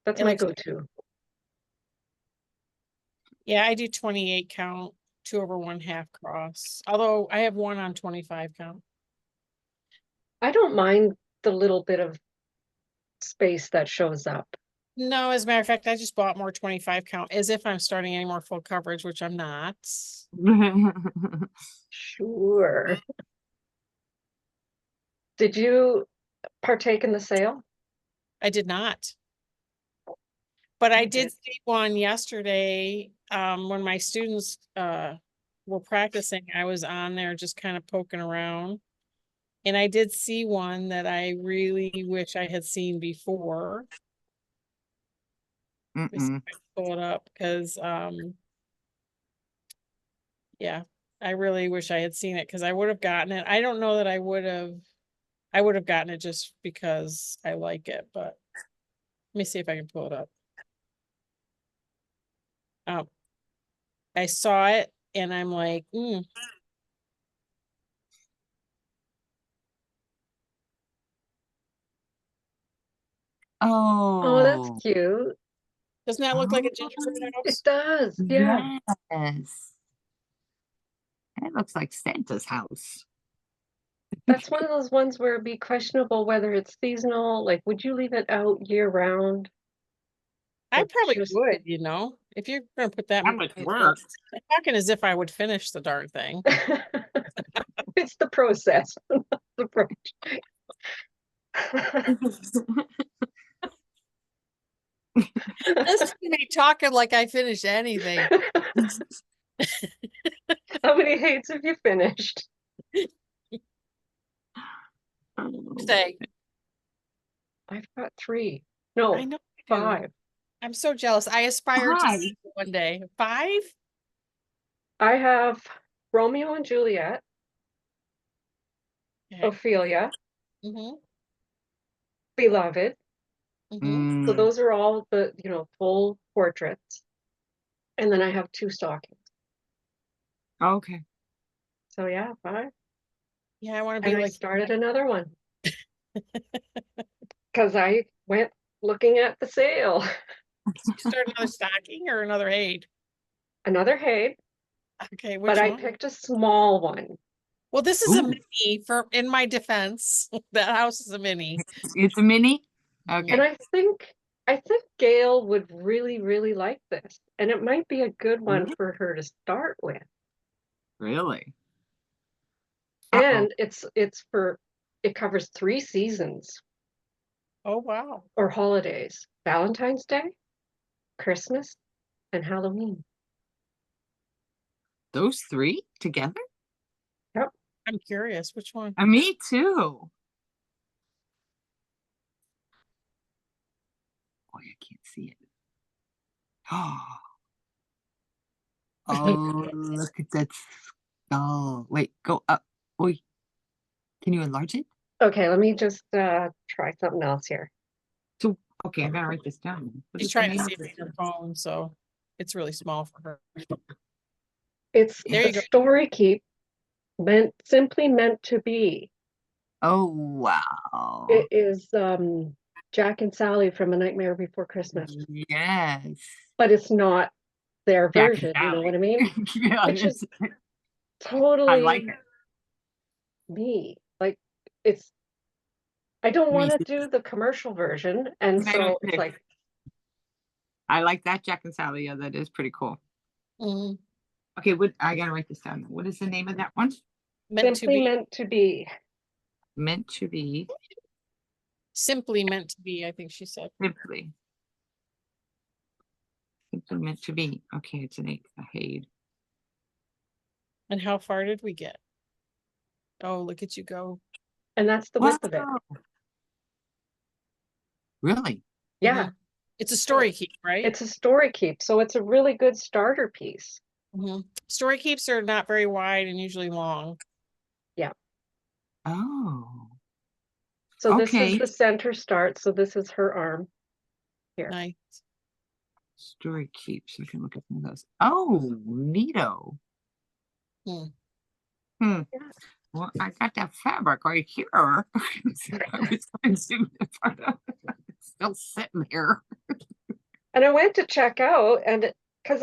That's It my looks good. go-to. Yeah, I do 28 count, 2/1/2 cross. Although I have one on 25 count. I don't mind the little bit of space that shows up. No, as a matter of fact, I just bought more 25 count as if I'm starting any more full coverage, which I'm not. Sure. Did you partake in the sale? I did not. But I I did did. see one yesterday, when my students were practicing. I was on there just kind of poking around. And I did see one that I really wish I had seen before. Let me see if Mm-mm. I can pull it up because yeah, I really wish I had seen it because I would have gotten it. I don't know that I would have gotten it just because I like it, but let me see if I can pull it up. Um, I saw it and I'm like, Oh, that's Oh, cute. doesn't that look like a gingerbread It house? does. Yeah. yes. That looks like Santa's house. That's one of those ones where it'd be questionable whether it's seasonal. Like, would you leave it out year round? I It's probably just would, if you're gonna put that That much much into work. it. I'm talking as if I would finish the darn thing. it's the process, not the project. This is me talking like I finished anything. How many hates have you finished? Say, I've got 3. I No, know you do. 5. I'm so jealous. I aspire to see it one day. 5? I have Romeo and Juliet, Okay. Ophelia, Mm-hmm. Beloved. Mm-hmm. So those are all the, full portraits. And then I have 2 stockings. Okay. So yeah, 5. Yeah, I want to be And I like started another one because I went looking at the sale. you start another stocking or another aid. Another hay, Okay, but which I one? picked a small one. Well, this is a Ooh. mini in my defense. That house is a mini. It's a mini? And Okay. I think Gail would really, really like this. And it might be a good one Mhm. for her to start with. Really? And it covers 3 seasons Oh, wow. or holidays: Valentine's Day, Christmas, and Halloween. Those 3 together? Yep. I'm curious. Which one? Me too. Boy, I can't see it. Oh, look at that skull. Wait, go up. Wait, can you enlarge it? Okay, let me just try something else here. So, okay, I gotta write this down. What She's is the trying to name see of it it? on her phone, so it's really small for her. It's There a you go. story keep simply meant to be. Oh, wow. It is Jack and Sally from A Nightmare Before Christmas, Yes. but it's not their Jack and version, you know what I Sally. mean? Yeah, Which is I like totally it. me. Like it's I don't Me want to too. do the commercial version, and I don't so it's either. like I like that, Jack and Sally. Yeah, that is pretty cool. Mhm. Okay, what I gotta write this down. What is the name of that one? Meant to Simply be, meant to be. Meant to be simply meant to be, I think she said. simply. Simply meant to be. Okay, it's an 8, a Hade. And how far did we get? Oh, look at you go. And that's the width of it. Wow. Really? Yeah, Mhm. It's a story keep, right? it's a story keep, so it's a really good starter piece. Mhm. Story keeps are not very wide and usually long. Oh, So this is okay. the center start, so this is her arm. Here. Nice. Story keeps. I can look at some of those. Oh, neato. Hmm. Hmm. Yeah. Well, I got that fabric right here. I was trying to zoom in front of it. It's still sitting here. And I went to check out, and because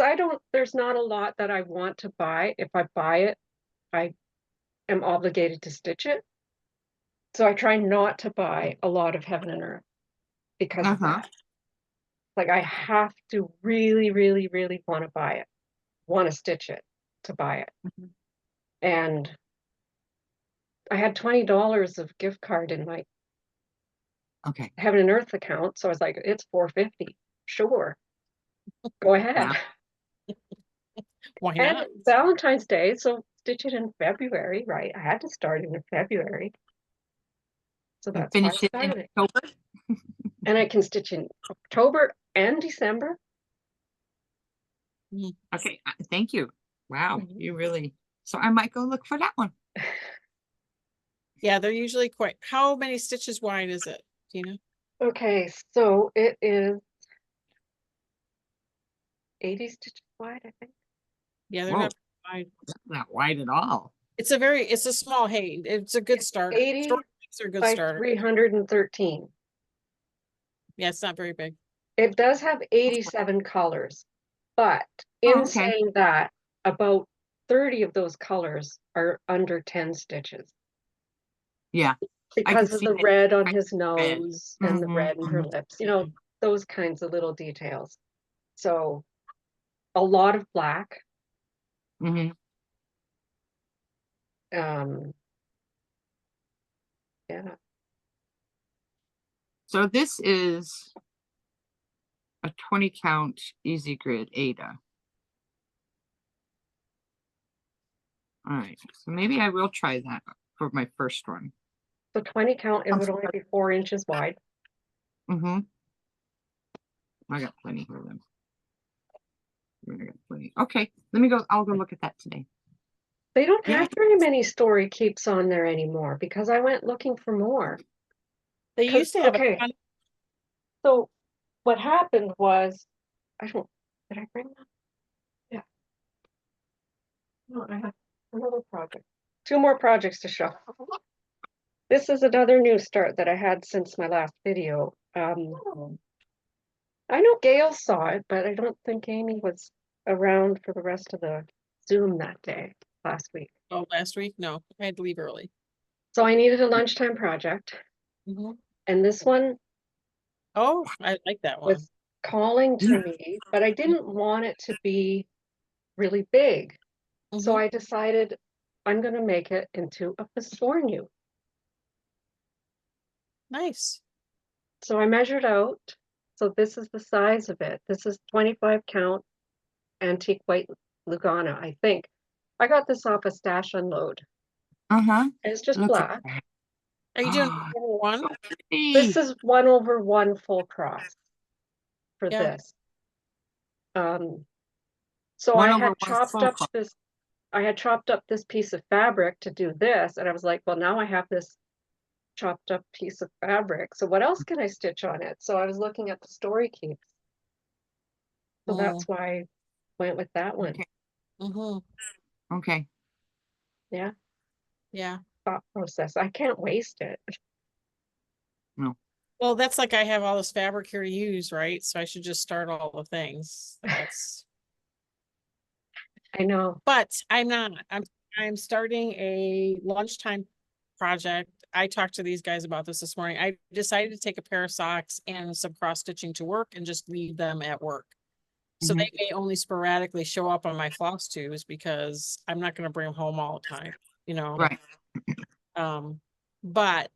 there's not a lot that I want to buy. If I buy it, I am obligated to stitch it. So I try not to buy a lot of Heaven and Earth because of Uh-huh. that. Like I have to really, really, really want to buy it, want to stitch it to buy it. Mhm. And I had $20 of gift card in my Okay. Heaven and Earth account, so I was like, it's $4.50. Sure, go ahead. Why And not? Valentine's Day, so stitch it in February, right? I had to start it in February. So And that's why I finish it in started it. October. And I can stitch in October and December. Okay. Thank you. Wow. Mhm. You really. So I might go look for that one. Yeah, they're usually quite, how many stitches wide is it? Do you know? Okay, so it is 80 stitches wide, I think. Yeah, they're Whoa, not wide. that's not wide at all. It's a small hay. It's a good starter. 80 Story keeps are a good by starter. 313. Yeah, it's not very big. It does have 87 colors, but Oh, in okay. saying that, about 30 of those colors are under 10 stitches Yeah. because of see the that. red on I- his nose and the Mhm, red in her mhm. lips, those kinds of little details. So a lot of black. Mhm. Um, yeah, So this is a 20 count easy grid Ada. All right. So maybe I will try that for my first one. so 20 count, it would only be 4 inches wide. Mm-hmm. I got plenty here then. I got plenty. Okay. Let me go. I'll go look at that today. They don't Yeah. have very many story keeps on there anymore because I went looking for more. They 'Cause- used to have okay. a ton. So what happened was, did I bring them? Yeah. No, I have another project. 2 more projects to show. This is another new start that I had since my last video. I know Gail saw it, but I don't think Amy was around for the rest of the Zoom that day, last week. Oh, last week? No, I had to leave early. So I needed a lunchtime project, Mhm. and this one Oh, I like that one. was calling to me, but I didn't want it to be really big. So Mhm. I decided I'm going to make it into a Flosstube. Nice. So I measured out. So this is the size of it. This is 25 count antique white Lugana, I think. I got this off a Stash Unload. Uh-huh. And it's just Look at black. that. Are you doing Ah, one? so pretty. This is 1/1 full cross for Yeah. this. So One I over had one chopped full up cross. this, I had chopped up this piece of fabric to do this, and I was like, well, now I have this chopped up piece of fabric. So what else can I stitch on it? So I was looking at the story keeps. So that's why I went with that one. Okay. Mm-hmm. Okay. Yeah, Yeah. thought process. I can't waste it. No. Well, that's like I have all this fabric here to use, right? So I should just start all the things. That's I know. but I'm not. I'm starting a lunchtime project. I talked to these guys about this morning. I decided to take a pair of socks and some cross stitching to work and just leave them at work. So Mhm. they may only sporadically show up on my floss tubes because I'm not gonna bring them home all the time, you know? Right. But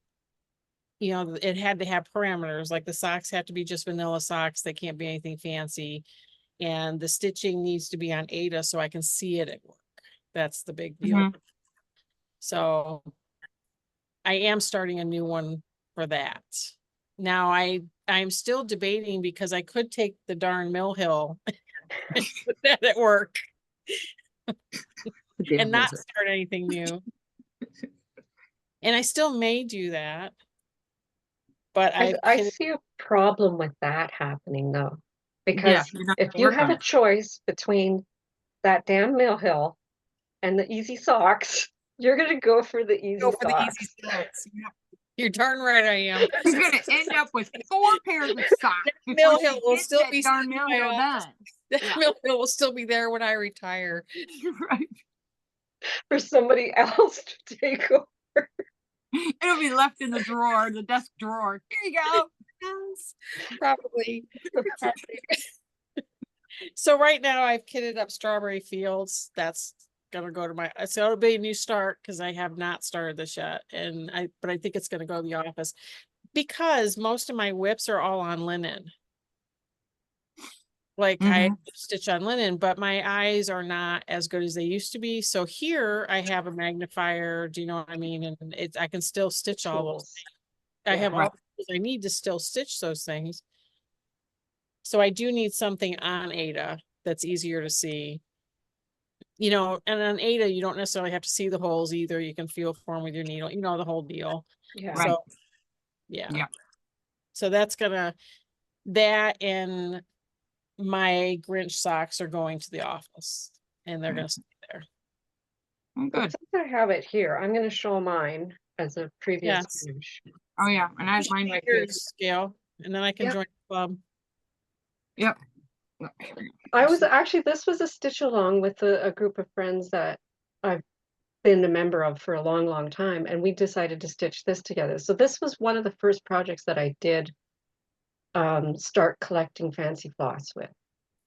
you know, it had to have parameters, like the socks have to be just vanilla socks. They can't be anything fancy. And the stitching needs to be on Ada so I can see it at work. That's the big deal. Mhm. So I am starting a new one for that. Now I'm still debating because I could take the darn Mill Hill and put that at work Damn and not lizard. start anything new. And I still may do that. But I see a problem with that happening though, Yeah, because you're not if gonna you work have on a it. choice between that damn Mill Hill and the easy socks, you're gonna go for the easy go for the easy socks. socks. Yep. You're darn right I am. She's gonna end up with 4 pairs of socks before Mill she Hill will gets still that be darn sitting in Mill my Hill office. done. That Yeah. Mill Hill will still be there when I retire. Right. For somebody else to take over. It'll be left in the drawer, the desk drawer. Here you go. Yes, probably. So right now I've kitted up Strawberry Fields. That's gonna go to my, so it'll be a new start because I have not started this yet. But I think it's gonna go to the office because most of my whips are all on linen. Like I Mhm. stitch on linen, but my eyes are not as good as they used to be. So here I have a magnifier. Do you know what I mean? And I can still stitch all those. Tools. I Yeah. have all the tools I need to still stitch those things. So I do need something on Ada that's easier to see. You know, and on Ada, you don't necessarily have to see the holes either. You can feel for them with your needle, you know, the whole deal. Yeah. Right. So, yeah. Yeah. So that and my Grinch socks are going to the office and they're Mm. going to stay there. Oh, Well, good. since I have it here, I'm gonna show mine as a previous Yes. finish. Oh yeah, and I have mine right here. Here's Gail, and then I can Yep. join the club. Yep. I was actually, this was a stitch along with a group of friends that I've been a member of for a long, long time, and we decided to stitch this together. So this was one of the first projects that I did start collecting fancy floss with.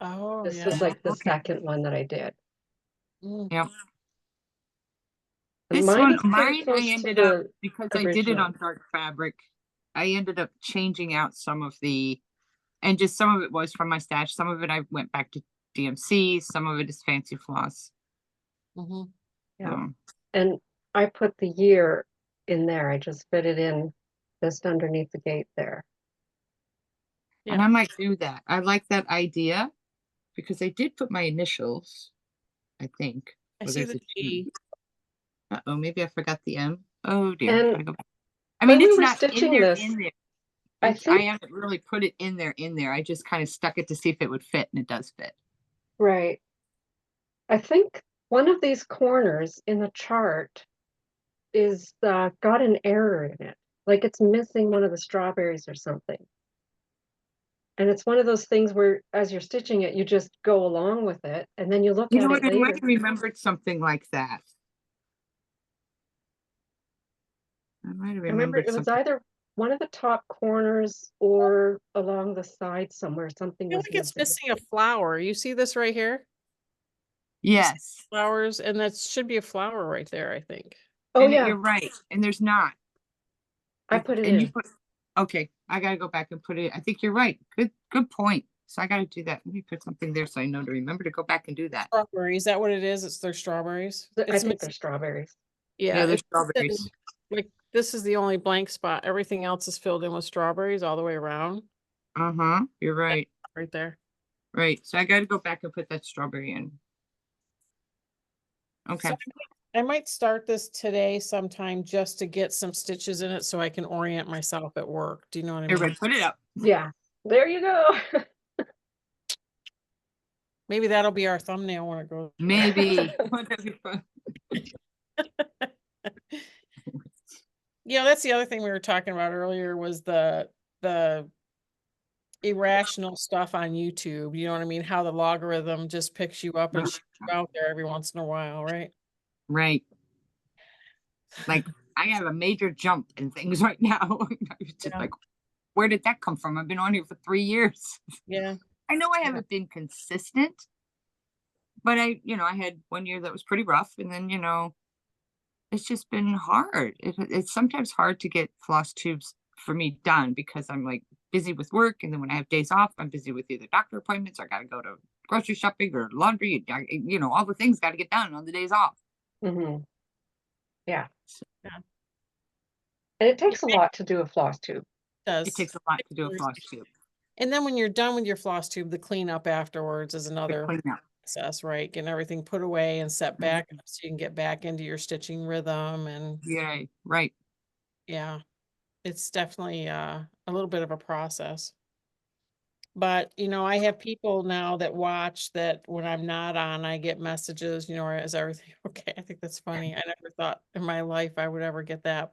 Oh, This yeah. was like the Okay. second one that I did. Mm. Yep. And This mine one, is pretty mine, I close to ended up, the because I did it original. on dark fabric, I ended up changing out some of the, and just some of it was from my stash. Some of it I went back to DMC. Some of it is fancy floss. Mhm. Yeah. Um, And I put the year in there. I just fit it in just underneath the gate there. And Yeah. I might do that. I like that idea because I did put my initials, I think. I Oh, see there's the a G. G. Uh-oh, maybe I forgot the M. Oh dear. And Gotta go back. I when mean, we it's were not in stitching there, this, in there. I I think, haven't really put it in there. I just kind of stuck it to see if it would fit, and it does fit. right. I think one of these corners in the chart is got an error in it. Like it's missing one of the strawberries or something. And it's one of those things where as you're stitching it, you just go along with it and then you look You know at what? it I might later. have remembered something like that. I might have I remember remembered it was something. either one of the top corners or along the side somewhere, something I feel was like it's missing. missing a flower. You see this right here? Yes. Flowers, and that should be a flower right there, I think. Oh And yeah, you're right. And there's not. I put it and you in. put, okay, I gotta go back and put it. I think you're right. Good point. So I gotta do that. Let me put something there so I know to remember to go back and do that. Strawberries, is that what it is? It's their strawberries. I It's think they're missing, strawberries. yeah, Yeah, there's it's missing, strawberries. like this is the only blank spot. Everything else is filled in with strawberries all the way around. Uh-huh. You're right. Right there. Right. So I gotta go back and put that strawberry in. Okay. So I might start this today sometime just to get some stitches in it so I can orient myself at work. Do you know what I Here, mean? Red, put it up. Yeah, there you go. Maybe that'll be our thumbnail when it goes. Maybe. That'd be fun. Yeah, that's the other thing we were talking about earlier was the irrational stuff on YouTube. You know what I mean? How the logarithm just picks you up and shoots you out there every once in a while, right? Right. Like I have a major jump in things right now. It's just Yeah. like, where did that come from? I've been on here for 3 years. Yeah. I know I haven't been consistent, but I had 1 year that was pretty rough, and then, it's just been hard. It's sometimes hard to get floss tubes for me done because I'm like busy with work, and then when I have days off, I'm busy with either doctor appointments, or I got to go to grocery shopping or laundry. All the things got to get done on the days off. Hmm. Yeah. So Yeah. And it takes a lot to do a floss tube. It does. it takes a lot to do a floss tube. And then when you're done with your floss tube, the cleanup afterwards is The another cleanup. process, right? Getting everything put away and set Mhm. back up so you can get back into your stitching rhythm. And Yay, right. yeah, it's definitely a little bit of a process. But, I have people now that watch that when I'm not on, I get messages, is everything okay? I think that's funny. I never thought in my life I would ever get that.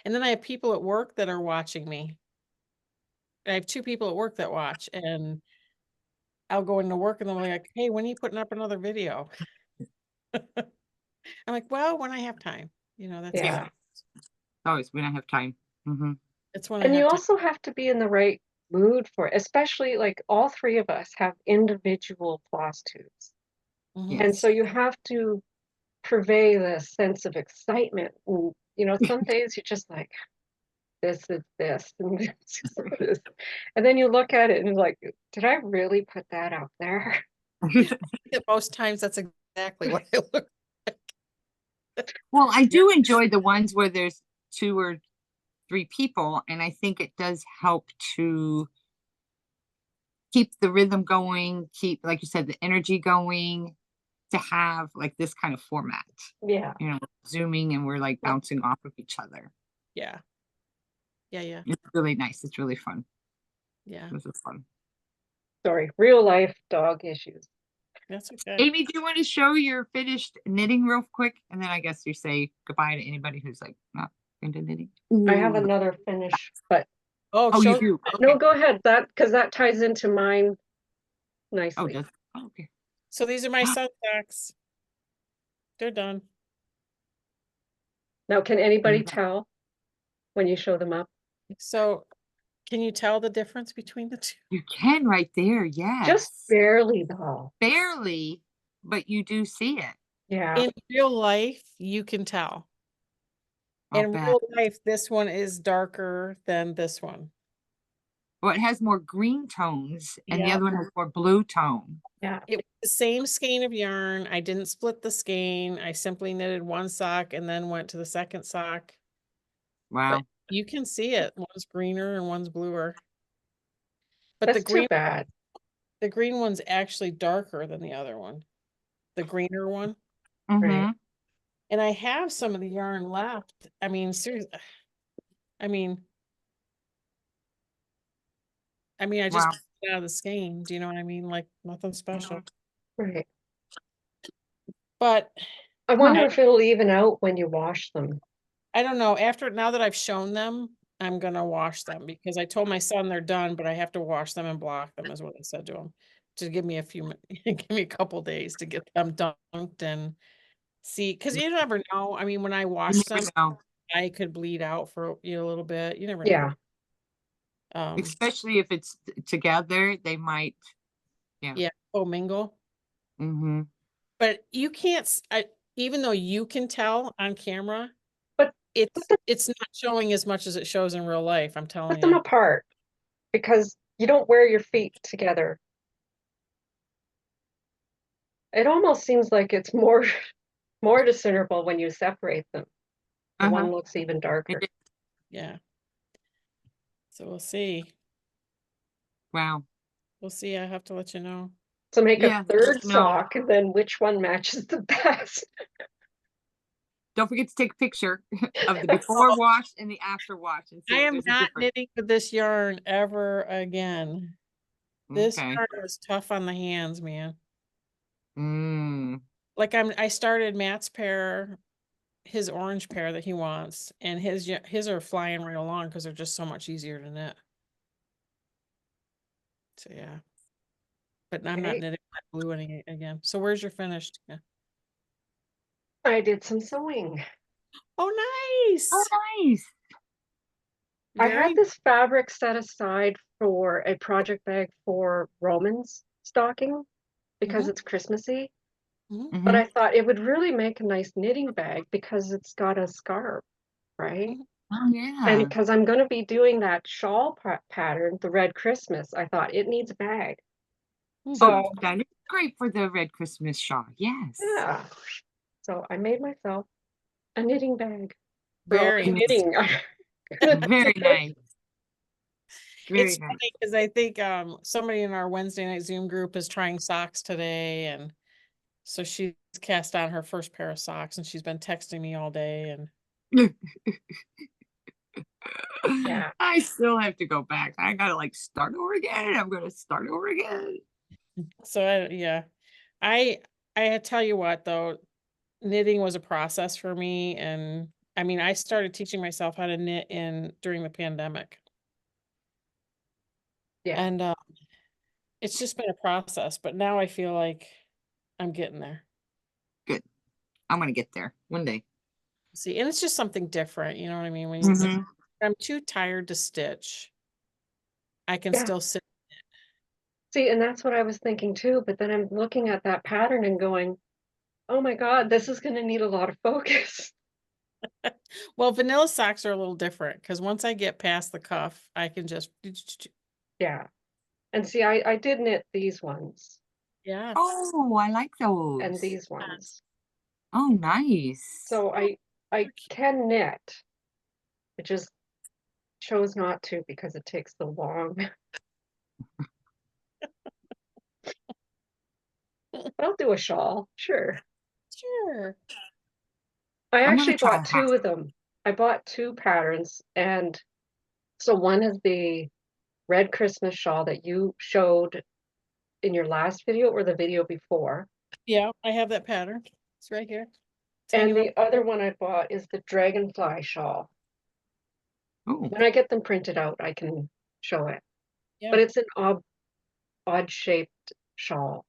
And then I have people at work that are watching me. I have 2 people at work that watch, and I'll go into work and they're like, "Hey, when are you putting up another video?" I'm like, "Well, when I have time." That's Yeah. exactly. Always when I have time. Hmm. It's when I And you have time. also have to be in the right mood for it, especially like all three of us have individual floss tubes. Mhm. And Yes. so you have to purvey the sense of excitement. And, some days you're just like, this is this, and this is this. And then you look at it and you're like, did I really put that out there? At most times that's exactly what I look like. Well, I do enjoy the ones where there's 2 or 3 people, and I think it does help to keep the rhythm going, keep, like you said, the energy going, to have like this kind of format, Yeah. zooming, and we're like bouncing off of each other. Yeah. Yeah, yeah. It's really nice. It's really fun. Yeah. This is fun. Sorry, real life dog issues. That's okay. Amy, do you want to show your finished knitting real quick? And then I guess you say goodbye to anybody who's like not into knitting. I have Ooh. another finish, but Oh, Oh, you show do? no, Okay. go ahead. Because that ties into mine Oh, nicely. does okay. So these are my sun socks. They're done. Now, can anybody Mhm. tell when you show them up? So can you tell the difference between the 2? You can right there. Just Yes. barely, though. Barely, but you do see it. Yeah. In real life, you can tell. I'll In bet. real life, this one is darker than this one. Well, it has more green tones, and the Yeah. other one has more blue tone. Yeah. It was the same skein of yarn. I didn't split the skein. I simply knitted one sock and then went to the second sock. But Wow. you can see it. One's greener and one's bluer. But That's too bad. the green one's actually darker than the other one. The greener one. Right. Mm-hmm. And I have some of the yarn left. I mean, seriously. I mean, I just Wow. pulled it out of the skein. Do you know what I mean? Like nothing special. Right. But I wonder if it'll even out when you wash them. I don't know. Now that I've shown them, I'm gonna wash them because I told my son they're done, but I have to wash them and block them, is what I said to him. To give me give me a couple days to get them dunked and see, because you never know. I mean, when I You wash never them, know. I could bleed out for a little bit. You never Yeah. know. Especially if it's together, they might. Yeah, mingle. Mm-hmm. But you can't. Even though you can tell on camera, But it's not showing as much as it shows in real life. I'm telling put them you. apart because you don't wear your feet together. It almost seems like it's more discernible when you separate them. The Uh-huh. one looks even darker. Yeah. So we'll see. Wow. We'll see. I have to let you know. So make Yeah, a third no. sock, and then which one matches the best? Don't forget to take a picture of the before wash and the after wash and see I if am there's a not difference. knitting with this yarn ever again. This Okay. yarn was tough on the hands, man. Mm. Like I started Matt's pair, his orange pair that he wants, and his are flying right along because they're just so much easier to knit. So yeah. But I'm not Right. knitting my blue any again. So where's your finished? Yeah. I did some sewing. Oh, nice. Oh, nice. I Very, had this fabric set aside for a project bag for Roman's stocking because Mhm. it's Christmassy. Mhm. But Mhm. I thought it would really make a nice knitting bag because it's got a scarf, right? Mhm. Oh, And yeah. because I'm going to be doing that shawl pattern, the Red Christmas, I thought it needs a bag. Oh, So, that is great for the Red Christmas shawl. Yes. yeah. So I made myself a knitting bag for all very the nice. knitting I'm gonna Very do. nice. Very It's nice. funny because I think somebody in our Wednesday night Zoom group is trying socks today, and so she's cast on her first pair of socks, and she's been texting me all day, and Yeah. I still have to go back. I gotta like start over again. I'm gonna start over again. so yeah, I tell you what though, knitting was a process for me, and I mean I started teaching myself how to knit in during the pandemic, Yeah. and it's just been a process, but now I feel like I'm getting there. Good. I'm gonna get there one day. See, and it's just something different, you know what I mean? When you, like, Mhm. I'm too tired to stitch, I can Yeah. still sit. See, and that's what I was thinking too, but then I'm looking at that pattern and going, oh my God, this is going to need a lot of focus. Well, vanilla socks are a little different because once I get past the cuff, I can just, Yeah. And see, I did knit these ones yeah. Oh, I like and those. these ones. Oh, nice. So I can knit. I just chose not to because it takes so long. But I'll do a shawl, sure. Sure. I I'm gonna actually try a bought hat. two of them. I bought two patterns, and so one is the red Christmas shawl that you showed in your last video or the video before. Yeah, I have that pattern. It's right here. It's And hanging up. the other one I bought is the dragonfly shawl. Oh, When I get them printed out, I can show it. Yeah. But it's an odd shaped shawl.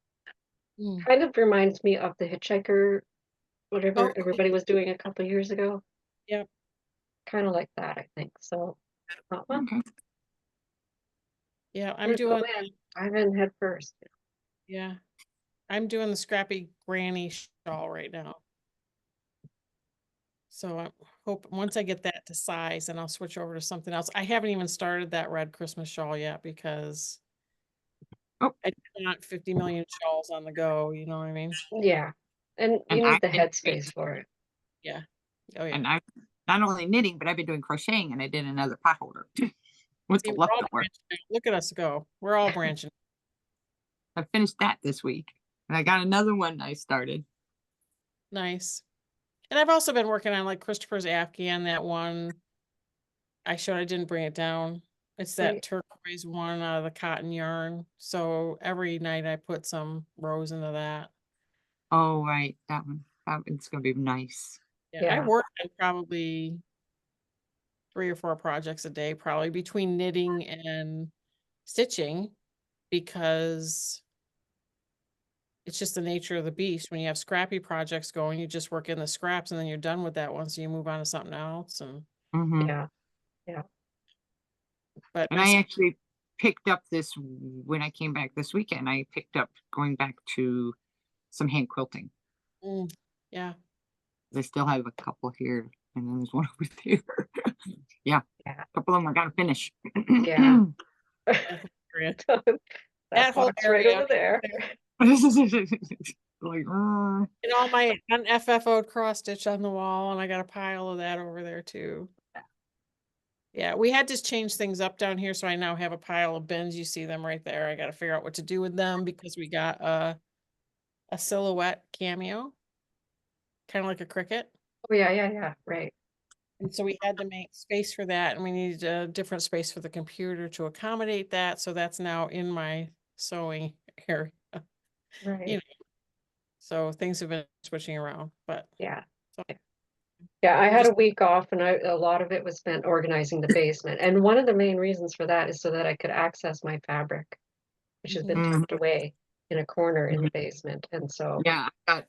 Mm. Kind of reminds me of the hitchhiker, Oh, whatever everybody was doing a couple years ago. yeah. Kind of like that, I think. So, well, okay. Yeah. I'm let's go doing, in. I'm in head first. yeah. I'm doing the scrappy granny shawl right now. So I hope once I get that to size, and I'll switch over to something else. I haven't even started that red Christmas shawl yet because Oh, I don't want 50 million shawls on the go, you know what I mean? Yeah. And you and I need the headspace for it. Yeah. Oh yeah. and I not only knitting, but I've been doing crocheting, and I did another pot holder with See, the we're all leftover. branching out. Look at us go. We're all branching. I finished that this week, and I got another one I started. Nice. And I've also been working on like Christopher's Afghan, that one I showed. I didn't bring it down. It's that Right. turquoise one out of the cotton yarn. So every night I put some rows into that. Oh, right, that one. That one's gonna be nice. Yeah, I Yeah. work on probably 3 or 4 projects a day, probably between knitting and stitching, because it's just the nature of the beast. When you have scrappy projects going, you just work in the scraps and then you're done with that one, so you move on to something else. And Hmm. Yeah. Yeah. but And I actually picked up this when I came back this weekend. I picked up going back to some hand quilting. yeah, I still have a couple here, and then there's one over there. Yeah, Yeah. a couple of them I gotta finish. Yeah. that whole area. That That whole pot's right area. over there. Like, And all my unFFO'd cross stitch on the wall, and I got a pile of that over there too. Yeah, we had to change things up down here, so I now have a pile of bins. You see them right there. I got to figure out what to do with them because we got a silhouette cameo, kind of like a cricket. Oh, yeah, yeah, yeah. Right. And so we had to make space for that, and we needed a different space for the computer to accommodate that. So that's now in my sewing area. Right. You know, so things have been switching around, but Yeah. so Yeah, I we're had just a week off and a lot of it was spent organizing the basement. And one of the main reasons for that is so that I could access my fabric, which has been Mhm. mhm, tucked away in a corner in mhm. the basement. And so, Yeah, I got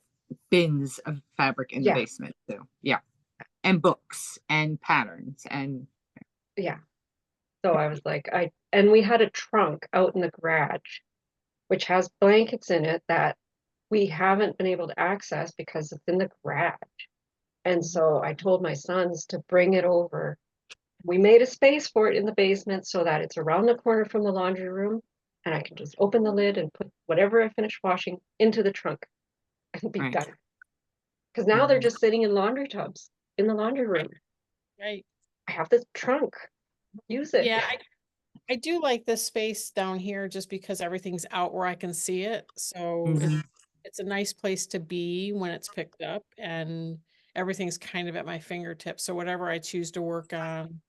bins of fabric in the yeah, basement too. Yeah, and books and patterns and yeah. So I was like, and we had a trunk out in the garage, which has blankets in it that we haven't been able to access because it's in the garage. And so I told my sons to bring it over. We made a space for it in the basement so that it's around the corner from the laundry room. And I can just open the lid and put whatever I finish washing into the trunk and be Right. done. Because now they're Mhm. just sitting in laundry tubs in the laundry room. Right. I have this trunk. Use it. Yeah, I do like this space down here just because everything's out where I can see it. So Mhm. it's a nice place to be when it's picked up, and everything's kind of at my fingertips. So whatever I choose to work on,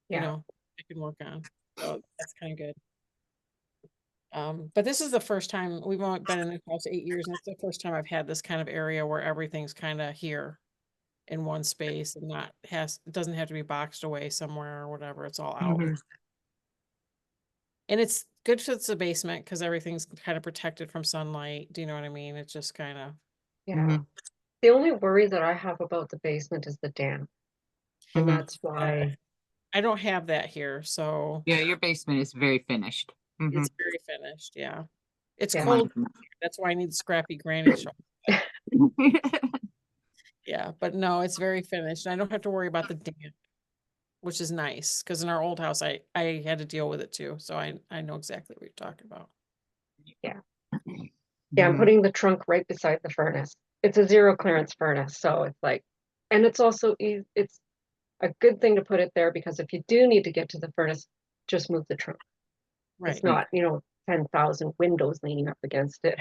you Yeah. know, I can work on. So that's kind of good. But this is the first time we've only been in the house 8 years, and it's the first time I've had this kind of area where everything's kind of here in one space and not it doesn't have to be boxed away somewhere or whatever. It's all out. Mhm. And it's good for the basement because everything's kind of protected from sunlight. Do you know what I mean? It's just kind of, Yeah. Mhm. The only worry that I have about the basement is the damp. And Mhm. that's why, I don't have that here, so Yeah, your basement is very finished. Mhm. it's very finished. Yeah. It's yeah. cold. That's why I need scrappy granny shop. Yeah, but no, it's very finished. I don't have to worry about the damp, which is nice because in our old house, I had to deal with it too. So I know exactly what you're talking about. Yeah, I'm Mhm. putting the trunk right beside the furnace. It's a zero clearance furnace, so it's like, and it's also it's a good thing to put it there because if you do need to get to the furnace, just move the trunk. Right. It's not, 10,000 windows leaning up against it.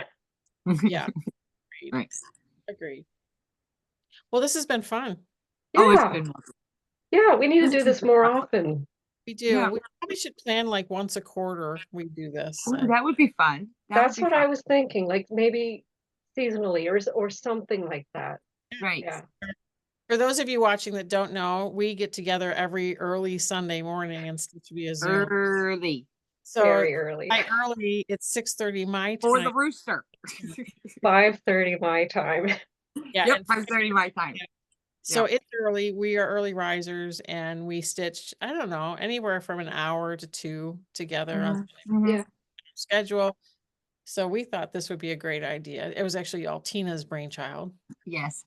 Yeah. Agreed. Right. Agreed. Well, this has been fun. Oh, it's Yeah, been wonderful. yeah, we need to This do is this a more good one. often. We do. Yeah. We probably should plan like once a quarter we do this. Oh, that would be fun. That would That's be what fun. I was thinking, like maybe seasonally or something like that. Right. Yeah, For those of you watching that don't know, we get together every early Sunday morning and stitch via Zoom. Early So very early. by early, it's 6:30 my for time. the rooster. 5:30 my time. Yeah, Yep, and 5:30 my time. so Yeah. it's early. We are early risers, and we stitch, I don't know, anywhere from an hour to two together on Mhm. Yeah. schedule. So we thought this would be a great idea. It was actually all Tina's brainchild. Yes.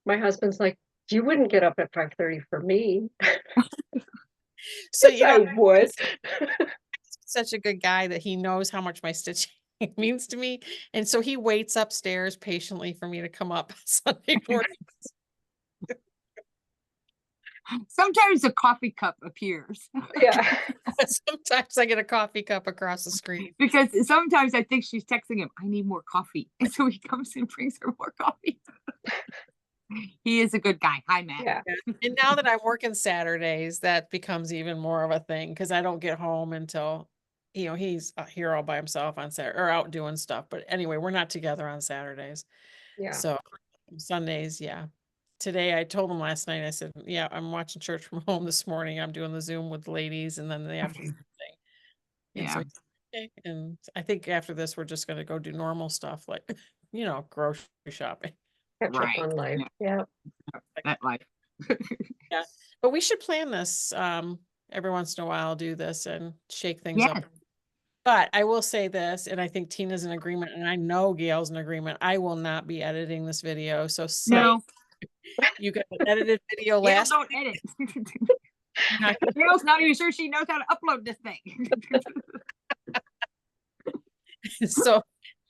My husband's like, you wouldn't get up at 5:30 for me. So, Yes, I would. such a good guy that he knows how much my stitching means to me. And so he waits upstairs patiently for me to come up Sunday morning. Sometimes a coffee cup appears Yeah. Sometimes I get a coffee cup across the screen. because sometimes I think she's texting him, I need more coffee. And so he comes and brings her more coffee. He is a good guy. Hi, Matt. Yeah. And now that I'm working Saturdays, that becomes even more of a thing because I don't get home until, he's here all by himself on Saturday or out doing stuff. But anyway, we're not together on Saturdays. Yeah. So Sundays, yeah. Today I told him last night, I said, yeah, I'm watching church from home this morning. I'm doing the Zoom with the ladies and then the afternoon thing. And so, Yeah. okay. And I think after this, we're just going to go do normal stuff like, grocery shopping. Catch up Right. on life. Yeah. Yeah. That life. Yeah. But we should plan this. Every once in a while, do this and shake things Yes. up. But I will say this, and I think Tina's in agreement, and I know Gail's in agreement. I will not be editing this video. So No. you got an edited video Gail last don't edit. You're not Gail's not even sure she knows how to upload this thing. so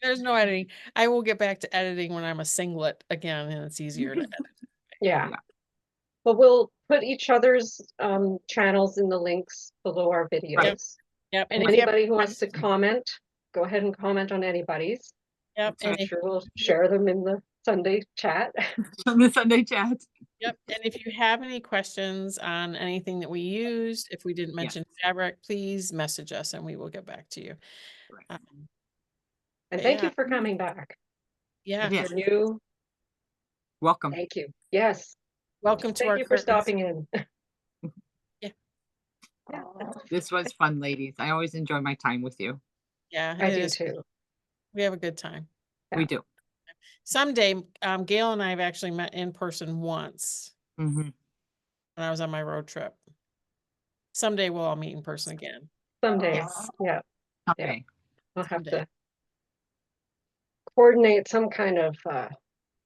there's no editing. I will get back to editing when I'm a singlet again, and it's easier to edit. Yeah. Yeah. But we'll put each other's channels in the links below our videos. Yep. And And if you have anybody who wants to comment, go ahead and comment on anybody's. yep, I'm and if sure we'll share them in the Sunday chat. On the Sunday chat. yep, and if you have any questions on anything that we used, if we didn't mention fabric, please message us and we will get back to you. Right. Um, And but thank you yeah, for coming back. yeah. If Yes. you're new, Welcome. thank you. Yes. Welcome to Thank our you for curtains. stopping in. Yeah. Yeah, This was fun, ladies. I always enjoy my time with you. Yeah, I it do is. too. We have a good time. We Yeah. do. Someday, Gail and I have actually met in person once Mhm. when I was on my road trip. Someday we'll all meet in person again. Someday, Yes. yeah, Okay. I'll have Someday. to coordinate some kind of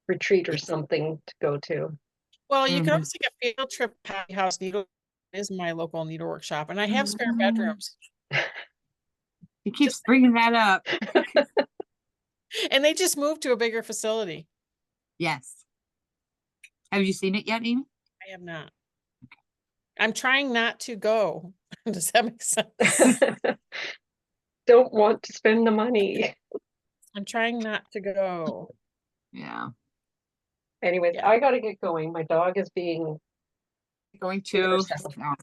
retreat or something to go to. Well, you can Mhm. always take a field trip. Happy House Needle is my local needle workshop, and I have spare bedrooms, He keeps bringing that up. and they just moved to a bigger facility. Yes. Have you seen it yet, Amy? I have not. I'm trying not to go. Does that make sense? Don't want to spend the money. I'm trying not to go. Yeah. Anyways, Yeah. I gotta get going. My dog is being Going Be to. yourself. No.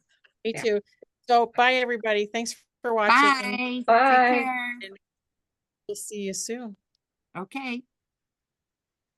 Me Yeah. too. So bye, everybody. Thanks for watching. Bye. Bye. Take care. We'll see you soon. Okay.